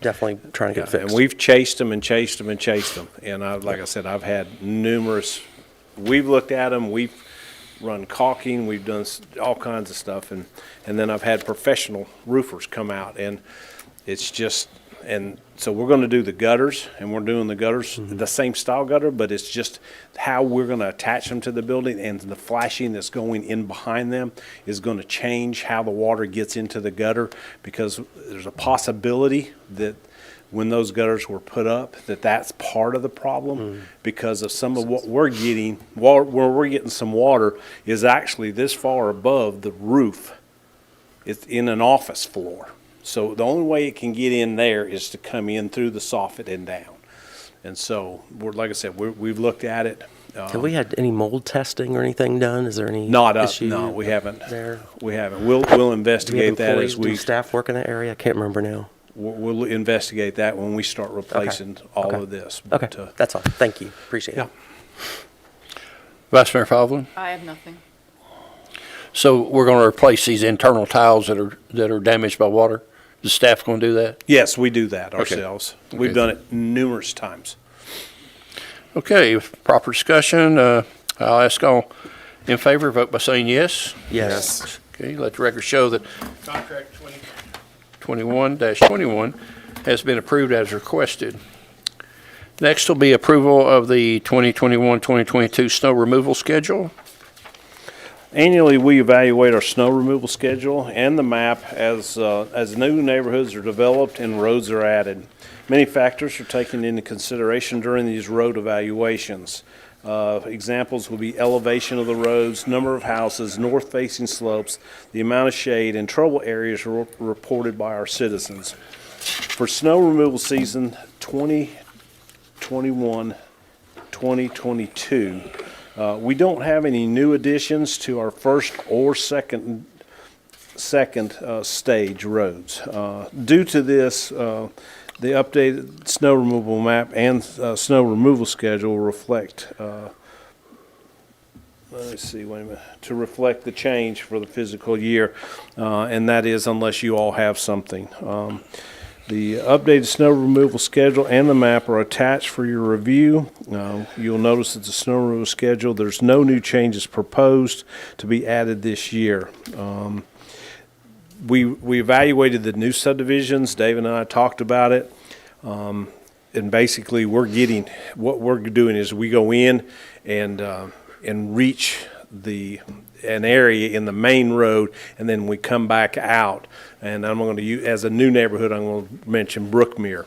definitely trying to get it fixed. And we've chased them and chased them and chased them. And like I said, I've had numerous. We've looked at them. We've run caulking. We've done all kinds of stuff, and then I've had professional roofers come out, and it's just. And so we're going to do the gutters, and we're doing the gutters, the same style gutter, but it's just how we're going to attach them to the building, and the flashing that's going in behind them is going to change how the water gets into the gutter, because there's a possibility that when those gutters were put up, that's part of the problem, because of some of what we're getting, where we're getting some water is actually this far above the roof. It's in an office floor. So the only way it can get in there is to come in through the soffit and down. And so, like I said, we've looked at it. Have we had any mold testing or anything done? Is there any issue? No, we haven't. There? We haven't. We'll investigate that as Do staff work in that area? I can't remember now. We'll investigate that when we start replacing all of this. Okay, But, that's all. Thank you. Appreciate yeah. it. Vice Mayor Fowler. I have nothing. So we're going to replace these internal tiles that are damaged by water? The staff going to do that? Yes, we do that Okay. ourselves. Okay. We've done it numerous times. Okay, proper discussion. I'll ask all in favor, vote by saying yes. Yes. Okay, let the record show that contract 2021-21 has been approved as requested. Next will be approval of the 2021-2022 snow removal schedule. Annually, we evaluate our snow removal schedule and the map as new neighborhoods are developed and roads are added. Many factors are taken into consideration during these road evaluations. Examples will be elevation of the roads, number of houses, north-facing slopes, the amount of shade, and trouble areas reported by our citizens. For snow removal season 2021-2022, we don't have any new additions to our first or second stage roads. Due to this, the updated snow removal map and snow removal schedule reflect, to reflect the change for the fiscal year, and that is unless you all have something. The updated snow removal schedule and the map are attached for your review. You'll notice that the snow removal schedule, there's no new changes proposed to be added this year. We evaluated the new subdivisions. David and I talked about it. And basically, what we're doing is we go in and reach an area in the main road, and then we come back out. And I'm going to use, as a new neighborhood, I'm going to mention Brookmere.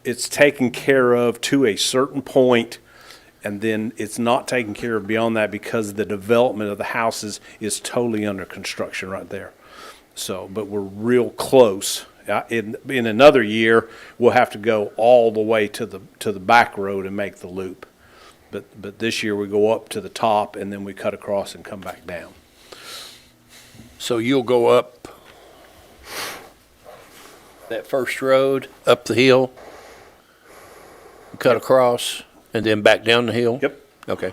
It's taken care of to a certain point, and then it's not taken care of beyond that because the development of the houses is totally under construction right there. So, but we're real close. In another year, we'll have to go all the way to the back road and make the loop. But this year we go up to the top and then we cut across and come back down. So you'll go up that first road, up the hill, cut across, and then back down the hill? Yep. Okay.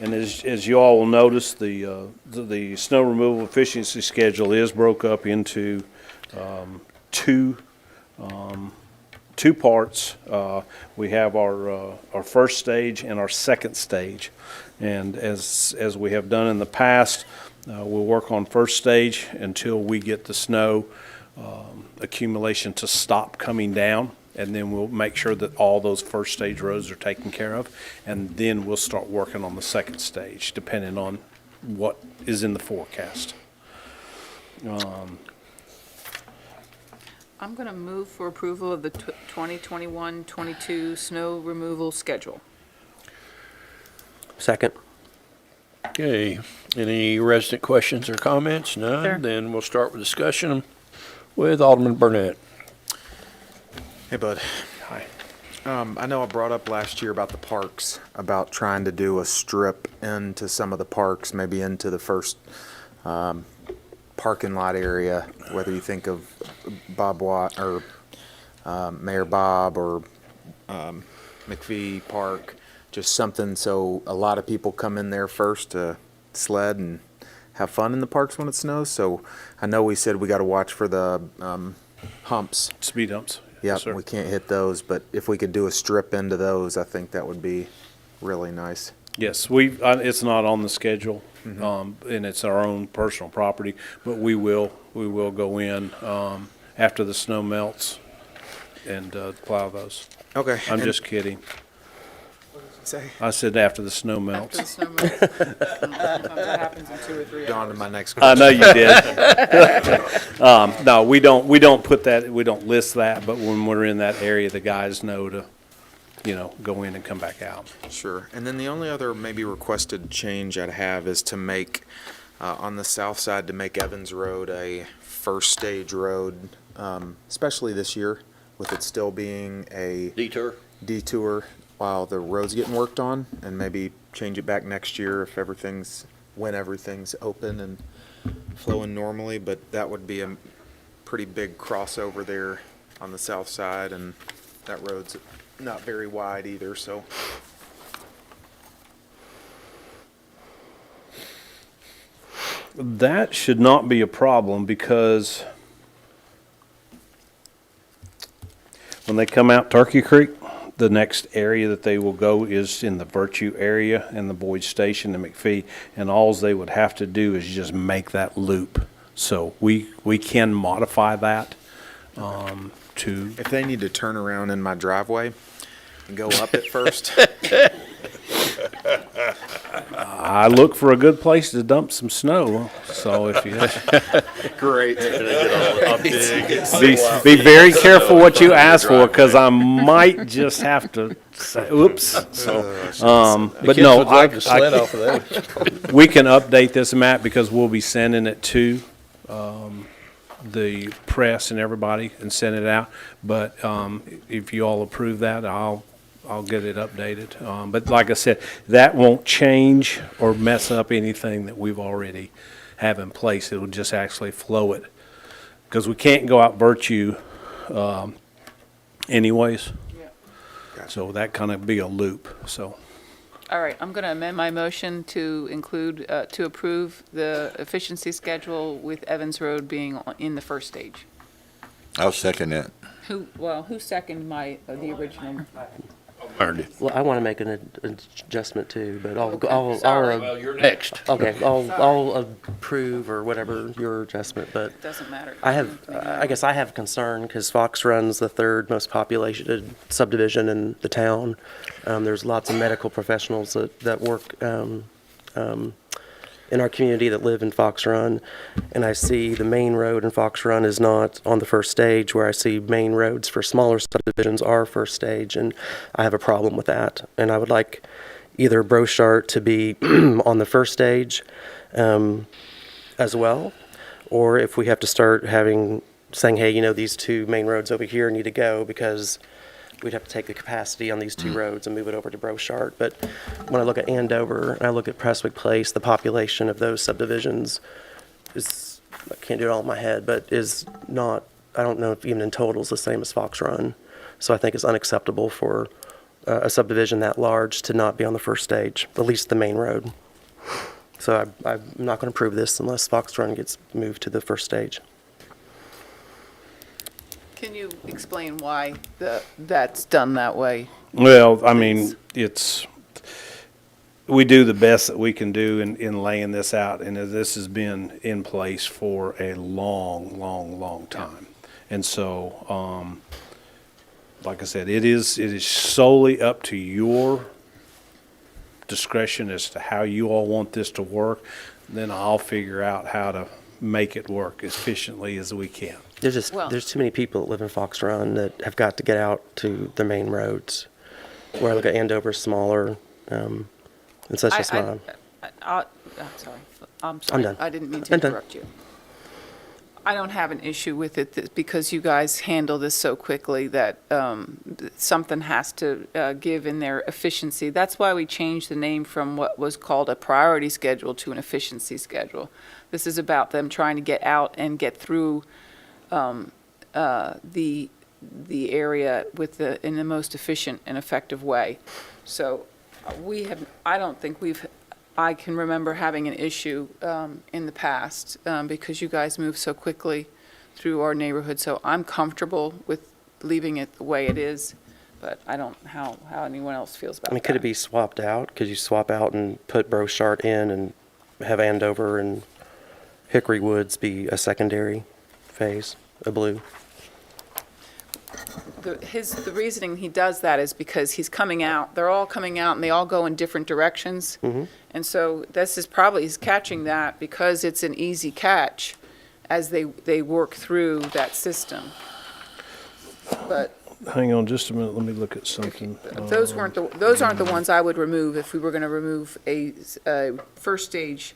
And as you all will notice, the snow removal efficiency schedule is broke up into two parts. We have our first stage and our second stage. And as we have done in the past, we'll work on first stage until we get the snow accumulation to stop coming down. And then we'll make sure that all those first stage roads are taken care of. And then we'll start working on the second stage, depending on what is in the forecast. I'm going to move for approval of the 2021-22 snow removal schedule. Second. Okay. Any resident questions or comments? None? Sure. Then we'll start with discussion with Alderman Burnett. Hey, bud. Hi. I know I brought up last year about the parks, about trying to do a strip into some of the parks, maybe into the first parking lot area, whether you think of Bob Watt or Mayor Bob or McPhee Park, just something so a lot of people come in there first to sled and have fun in the parks when it snows. So I know we said we got to watch for the humps. Speed humps. Yeah, Yes, sir. we can't hit those, but if we could do a strip into those, I think that would be really nice. Yes, it's not on the schedule, and it's our own personal property, but we will go in after the snow melts and plow those. Okay. I'm just kidding. say. I said after the snow melts. After the snow melts. Sometimes that happens in 2 or 3 hours. Dawned in my next I question. know you did. No, we don't put that, we don't list that, but when we're in that area, the guys know to, go in and come back out. Sure. And then the only other maybe requested change I'd have is to make, on the south side, to make Evans Road a first stage road, especially this year, with it still being a detour while the road's getting worked on, and maybe change it back next year if when everything's open and flowing normally. But that would be a pretty big crossover there on the south side, and that road's not very wide either, so. That should not be a problem because when they come out Turkey Creek, the next area that they will go is in the Virtue area and the Boyd Station and McPhee, and alls they would have to do is just make that loop. So we can modify that to. If they need to turn around in my driveway and go up it first. I look for a good place to dump some snow, so if you Great. be very careful what you ask for, because I might just have to say, oops. So, but no, we can update this map because we'll be sending it to the press and everybody and send it out. But if you all approve that, I'll get it updated. But like I said, that won't change or mess up anything that we've already have in place. It'll just actually flow it. Because we can't go out Virtue anyways. Yeah. So that kind of be a loop, so. All right, I'm going to amend my motion to include, to approve the efficiency schedule with Evans Road being in the first stage. I'll second that. Who seconded the original? Well, I want to make an adjustment too, but sorry. Well, you're next. Okay, I'll approve or whatever your adjustment, but Doesn't matter. I guess I have concern because Fox Run's the third most populated subdivision in the town. There's lots of medical professionals that work in our community that live in Fox Run, and I see the main road in Fox Run is not on the first stage, where I see main roads for smaller subdivisions are first stage, and I have a problem with that. And I would like either Brochart to be on the first stage as well, or if we have to start saying, hey, these two main roads over here need to go, because we'd have to take the capacity on these two roads and move it over to Brochart. But when I look at Andover and I look at Prestwick Place, the population of those subdivisions is, I can't do it all in my head, but is not, I don't know if even in total is the same as Fox Run. So I think it's unacceptable for a subdivision that large to not be on the first stage, at least the main road. So I'm not going to approve this unless Fox Run gets moved to the first stage. Can you explain why that's done that way? Well, I mean, we do the best that we can do in laying this out, and this has been in place for a long time. And so, like I said, it is solely up to your discretion as to how you all want this to work. Then I'll figure out how to make it work as efficiently as we can. There's too many people that live in Fox Run that have got to get out to the main roads. Where I look at Andover's smaller, and so it's just not. I'm sorry. I'm done. I didn't mean to I'm done. interrupt you. I don't have an issue with it because you guys handle this so quickly that something has to give in their efficiency. That's why we changed the name from what was called a priority schedule to an efficiency schedule. This is about them trying to get out and get through the area in the most efficient and effective way. So I can remember having an issue in the past because you guys move so quickly through our neighborhood. So I'm comfortable with leaving it the way it is, but I don't know how anyone else feels about that. Could it be swapped out? Could you swap out and put Brochart in and have Andover and Hickory Woods be a secondary phase, a blue? The reasoning he does that is because he's coming out, they're all coming out and they all go in different directions. Mm-hmm. And so he's catching that because it's an easy catch as they work through that system. But Hang on just a minute, let me look at something. those aren't the ones I would remove if we were going to remove a first stage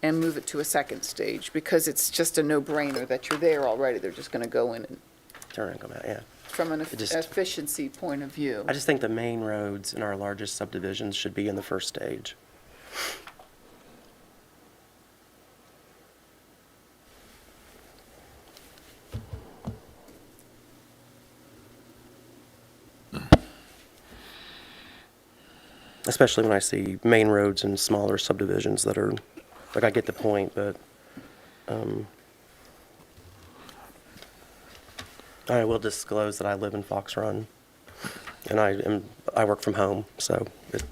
and move it to a second stage, because it's just a no-brainer that you're there already. They're just going to go in and Turn and come out, yeah. from an efficiency point of view. I just think the main roads in our largest subdivisions should be in the first stage. Especially when I see main roads in smaller subdivisions that are, like, I get the point, but I will disclose that I live in Fox Run, and I work from home, so Okay,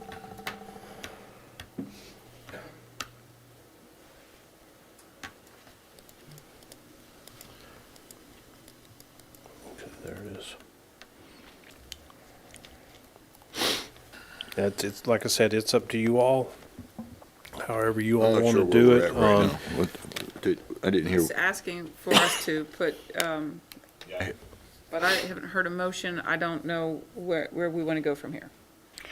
there it is. It's like I said, it's up to you all, however you all want to do it. I didn't hear. He's asking for us to put, but I haven't heard a motion. I don't know where we want to go from here.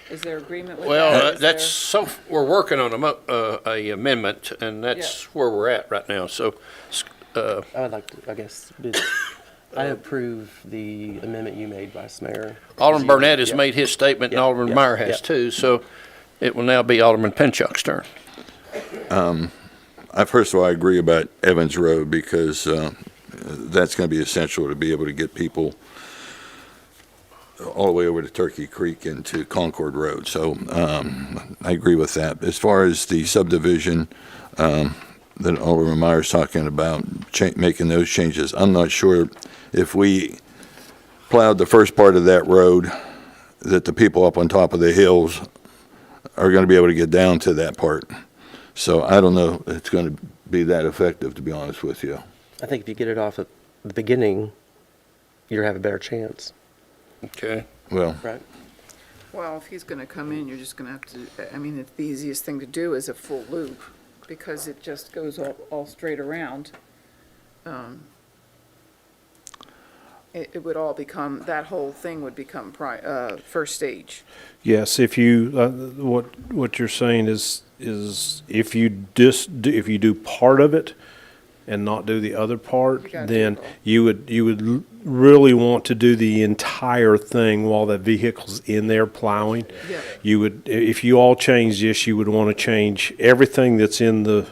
Is there agreement with that? Well, we're working on a amendment, and that's where we're at right now, so. I would like to, I guess, I approve the amendment you made, Vice Mayor. Alderman Burnett has Yep. made his statement, and Yep, Alderman yep, Meyer has yep. too, so it will now be Alderman Pinchuk's turn. First of all, I agree about Evans Road because that's going to be essential to be able to get people all the way over to Turkey Creek and to Concord Road. So I agree with that. As far as the subdivision that Alderman Meyer's talking about, making those changes, I'm not sure if we plowed the first part of that road that the people up on top of the hills are going to be able to get down to that part. So I don't know if it's going to be that effective, to be honest with you. I think if you get it off at the beginning, you have a better chance. Okay. Well, Right. Well, if he's going to come in, you're just going to have to, I mean, the easiest thing to do is a full loop, because it just goes all straight around. It would all become, that whole thing would become first stage. Yes, if you, what you're saying is if you if you do part of it and not do the other part, You gotta do then it all. you would really want to do the entire thing while that vehicle's in there plowing. Yeah. You would, if you all change this, you would want to change everything that's in the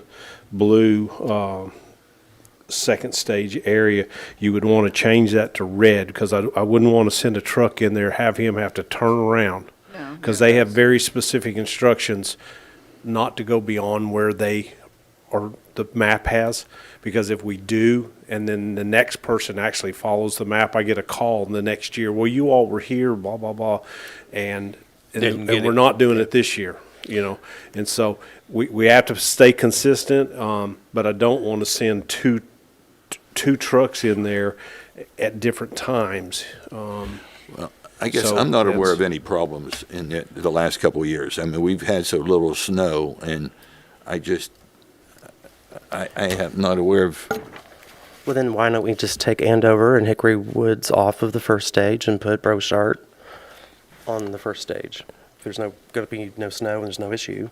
blue, second stage area. You would want to change that to red, because I wouldn't want to send a truck in there, have him have to turn around. No. Because they have very specific instructions not to go beyond where they, or the map has. Because if we do, and then the next person actually follows the map, I get a call the next year, well, you all were here, blah, blah, blah. And Didn't get we're it. not doing it this year, you know. And so we have to stay consistent, but I don't want to send two trucks in there at different times. I guess So I'm not aware that's- of any problems in the last couple of years. I mean, we've had so little snow, and I am not aware of, Well, then why don't we just take Andover and Hickory Woods off of the first stage and put Brochard on the first stage? If there's going to be no snow and there's no issue.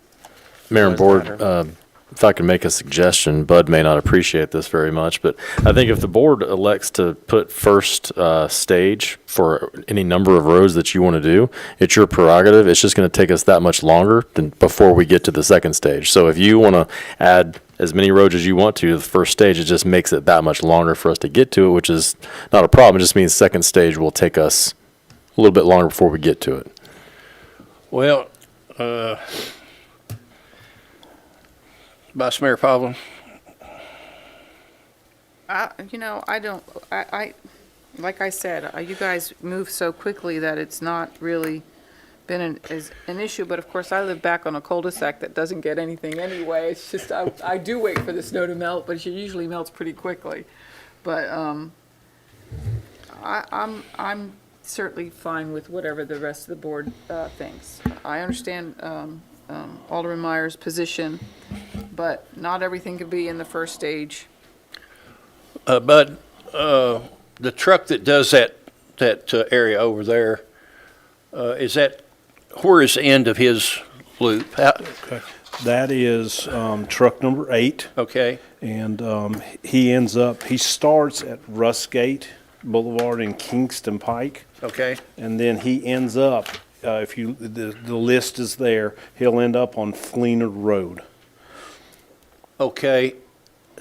Mayor and Doesn't Board, matter. if I can make a suggestion, Bud may not appreciate this very much, but I think if the board elects to put first stage for any number of roads that you want to do, it's your prerogative. It's just going to take us that much longer than before we get to the second stage. So if you want to add as many roads as you want to the first stage, it just makes it that much longer for us to get to it, which is not a problem. It just means second stage will take us a little bit longer before we get to it. Well, Vice Mayor Pavlin? Like I said, you guys move so quickly that it's not really been an issue, but of course, I live back on a cul-de-sac that doesn't get anything anyway. It's just, I do wait for the snow to melt, but it usually melts pretty quickly. But, I'm certainly fine with whatever the rest of the board, thinks. I understand, Alderman Meyer's position, but not everything can be in the first stage. Bud, the truck that does that area over there, where is the end of his loop? Okay. That is truck number 8. Okay, And he starts at Rustgate Boulevard in Kingston Pike. okay. And then he ends up, the list is there, he'll end up on Fleener Road. Okay,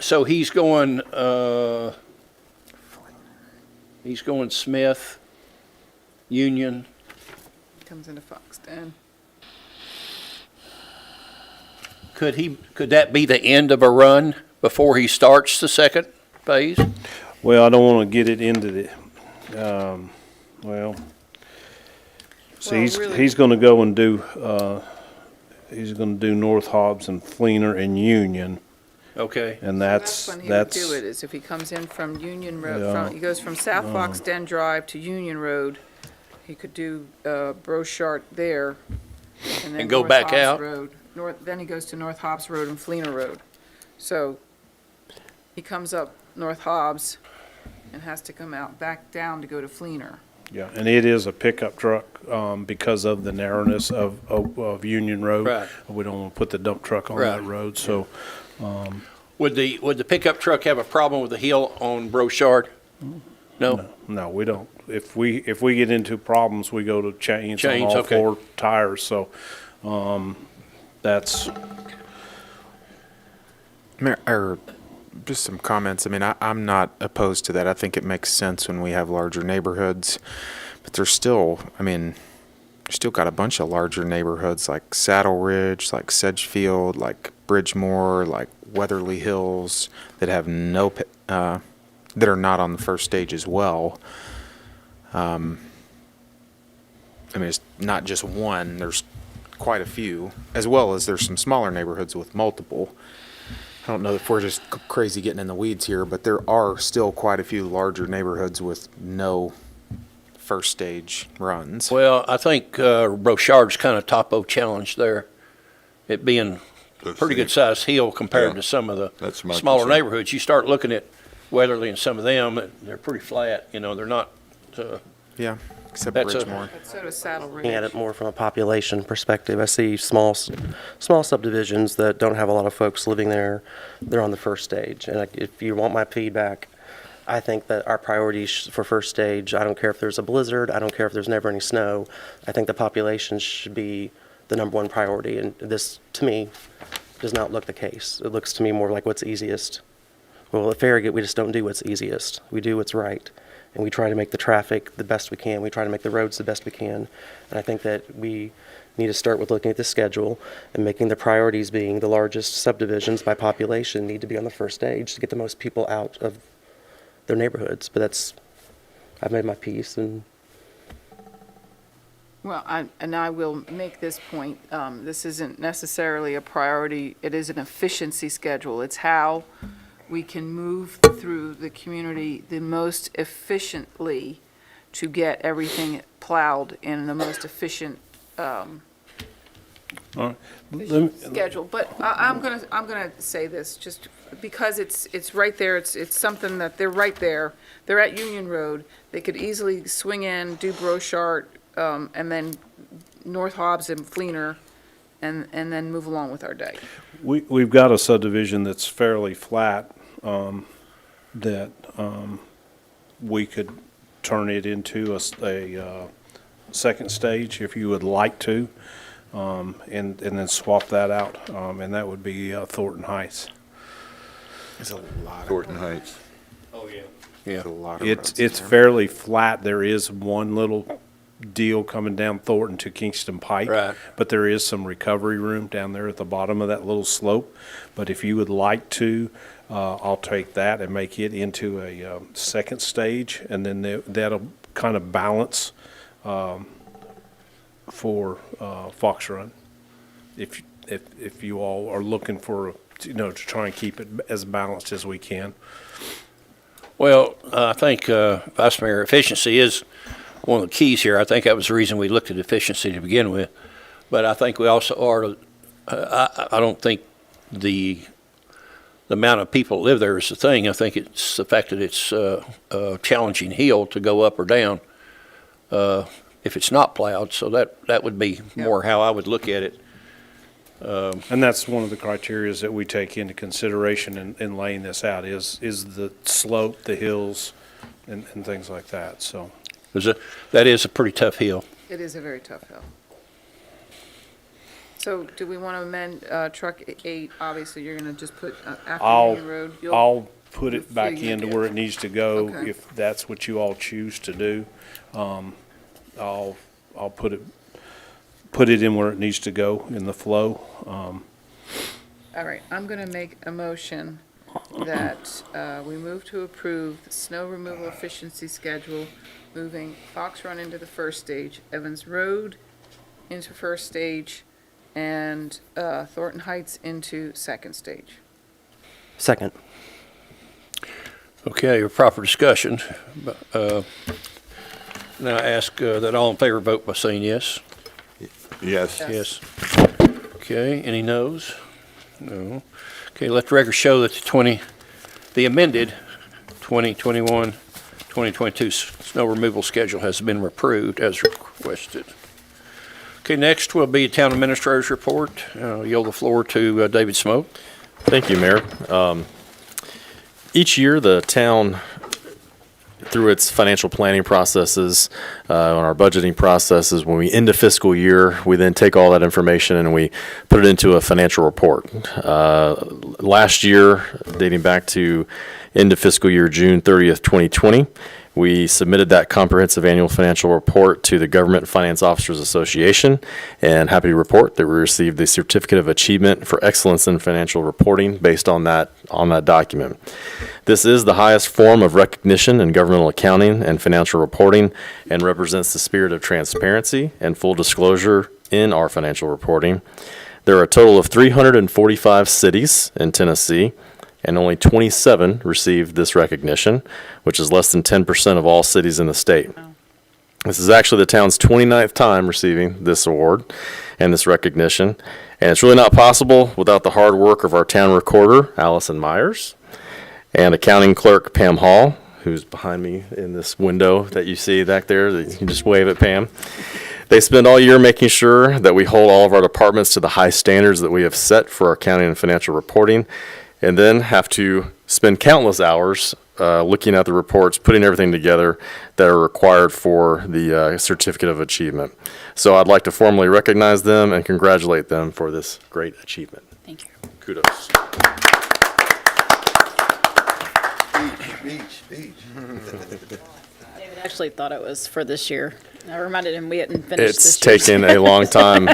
so he's going Smith, Union. Comes into Foxton. Could that be the end of a run before he starts the second phase? Well, I don't want to get it into the, so really- he's going to go and do, North Hobbs and Fleener and Union, Okay, and That's when he would that's, do it, is if he comes in from Union Road, Yeah. he goes from South Foxton Drive to Union Road, he could do Brochard there, and then And go North back Hobbs out? Road. Then he goes to North Hobbs Road and Fleener Road. So he comes up North Hobbs and has to come out back down to go to Fleener. yeah, and it is a pickup truck, because of the narrowness of Union Road. Right. We don't want to put the dump truck on that Right. road, so, would the pickup truck have a problem with the hill on Brochard? No? no, we don't. If we get into problems, we go to chains on Chains, all okay. 4 tires, so, that's, Or just some comments. I mean, I'm not opposed to that. I think it makes sense when we have larger neighborhoods. But there's still, I mean, you still got a bunch of larger neighborhoods like Saddle Ridge, like Sedgefield, like Bridgemore, like Weatherly Hills that have that are not on the first stage as well. I mean, it's not just one, there's quite a few, as well as there's some smaller neighborhoods with multiple. I don't know if we're just crazy getting in the weeds here, but there are still quite a few larger neighborhoods with no first stage runs. Well, I think Brochard's kind of topo challenged there, it being a pretty good sized hill compared Yeah. to some of the That's my smaller concern. neighborhoods. You start looking at Weatherly and some of them, they're pretty flat, you know, they're not, Yeah, except That's a- Bridgemore. But so does Saddle Ridge. Looking at it more from a population perspective, I see small subdivisions that don't have a lot of folks living there. They're on the first stage. And if you want my feedback, I think that our priorities for first stage, I don't care if there's a blizzard, I don't care if there's never any snow. I think the population should be the number one priority. And this, to me, does not look the case. It looks to me more like what's easiest. Well, at Farragut, we just don't do what's easiest. We do what's right. And we try to make the traffic the best we can. We try to make the roads the best we can. And I think that we need to start with looking at the schedule and making the priorities being the largest subdivisions by population need to be on the first stage to get the most people out of their neighborhoods. But I've made my peace, and Well, I will make this point. This isn't necessarily a priority. It is an efficiency schedule. It's how we can move through the community the most efficiently to get everything plowed in the most efficient schedule. But I'm gonna say this, just because it's right there, it's something that they're right there. They're at Union Road. They could easily swing in, do Brochard, and then North Hobbs and Fleener, and then move along with our day. We've got a subdivision that's fairly flat, that we could turn it into a second stage if you would like to, and then swap that out, and that would be Thornton Heights. There's a lot of, Thornton Heights. there's a lot of It's roads there. fairly flat. There is one little deal coming down Thornton to Kingston Pike. Right. But there is some recovery room down there at the bottom of that little slope. But if you would like to, I'll take that and make it into a second stage, and then that'll kind of balance for Fox Run. If you all are looking for, to try and keep it as balanced as we can. well, I think, Vice Mayor, efficiency is one of the keys here. I think that was the reason we looked at efficiency to begin with. But I think we also are, I don't think the amount of people that live there is the thing. I think it's the fact that it's a challenging hill to go up or down if it's not plowed. So that would be more how I would look at it. And that's one of the criterias that we take into consideration in laying this out is the slope, the hills, and things like that, so. That is a pretty tough hill. It is a very tough hill. So do we want to amend truck 8? Obviously, you're going to just put after Union Road. I'll put it back Yeah, you into did. where it needs to go, Okay. if that's what you all choose to do. I'll put it in where it needs to go in the flow. All right, I'm going to make a motion that we move to approve the snow removal efficiency schedule, moving Fox Run into the first stage, Evans Road into first stage, and Thornton Heights into second stage. second. Okay, your proper discussion. Now I ask that all in favor vote by saying yes. Yes. Yes. Okay, any noes? No. Okay, let the record show that the amended 2021-2022 snow removal schedule has been approved as requested. Okay, next will be Town Administrator's Report. Yield the floor to David Smoke. Thank you, Mayor. Each year, the town, through its financial planning processes, on our budgeting processes, when we end a fiscal year, we then take all that information and we put it into a financial report. Last year, dating back to end of fiscal year June 30th, 2020, we submitted that comprehensive annual financial report to the Government Finance Officers Association, and happy to report that we received the Certificate of Achievement for Excellence in Financial Reporting based on that document. This is the highest form of recognition in governmental accounting and financial reporting and represents the spirit of transparency and full disclosure in our financial reporting. There are a total of 345 cities in Tennessee, and only 27 received this recognition, which is less than 10% of all cities in the state. This is actually the town's 29th time receiving this award and this recognition, and it's really not possible without the hard work of our town recorder, Allison Myers, and accounting clerk, Pam Hall, who's behind me in this window that you see back there. You can just wave at Pam. They spend all year making sure that we hold all of our departments to the high standards that we have set for our accounting and financial reporting, and then have to spend countless hours looking at the reports, putting everything together that are required for the Certificate of Achievement. So I'd like to formally recognize them and congratulate them for this great achievement. Thank you. Kudos. Beach. David actually thought it was for this year. I reminded him we hadn't finished It's this year. taken a long time.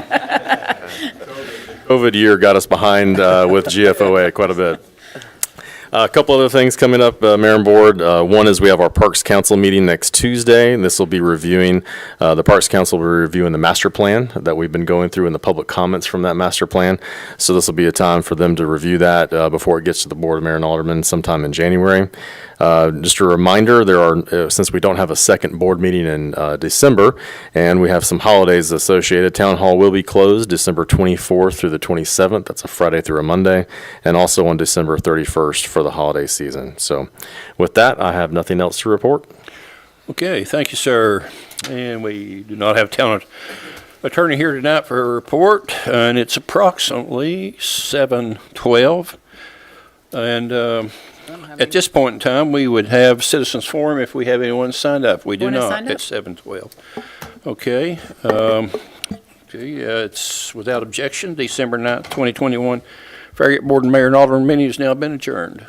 COVID year got us behind with GFOA quite a bit. A couple other things coming up, Mayor and Board. One is we have our Parks Council meeting next Tuesday, and this will be reviewing, the Parks Council will be reviewing the master plan that we've been going through and the public comments from that master plan. So this will be a time for them to review that before it gets to the Board of Mayor and Aldermen sometime in January. Just a reminder, there are, since we don't have a second board meeting in December, and we have some holidays associated, Town Hall will be closed December 24th through the 27th. That's a Friday through a Monday, and also on December 31st for the holiday season. So with that, I have nothing else to report. Okay, thank you, sir. And we do not have town attorney here tonight for a report, and it's approximately 7:12. And at this point in time, we would have citizens forum if we have anyone signed up. We do Anyone not signed up? at 7:12. Okay. It's without objection, December 9th, 2021. Farragut Board and Mayor and Alderman meeting has now been adjourned.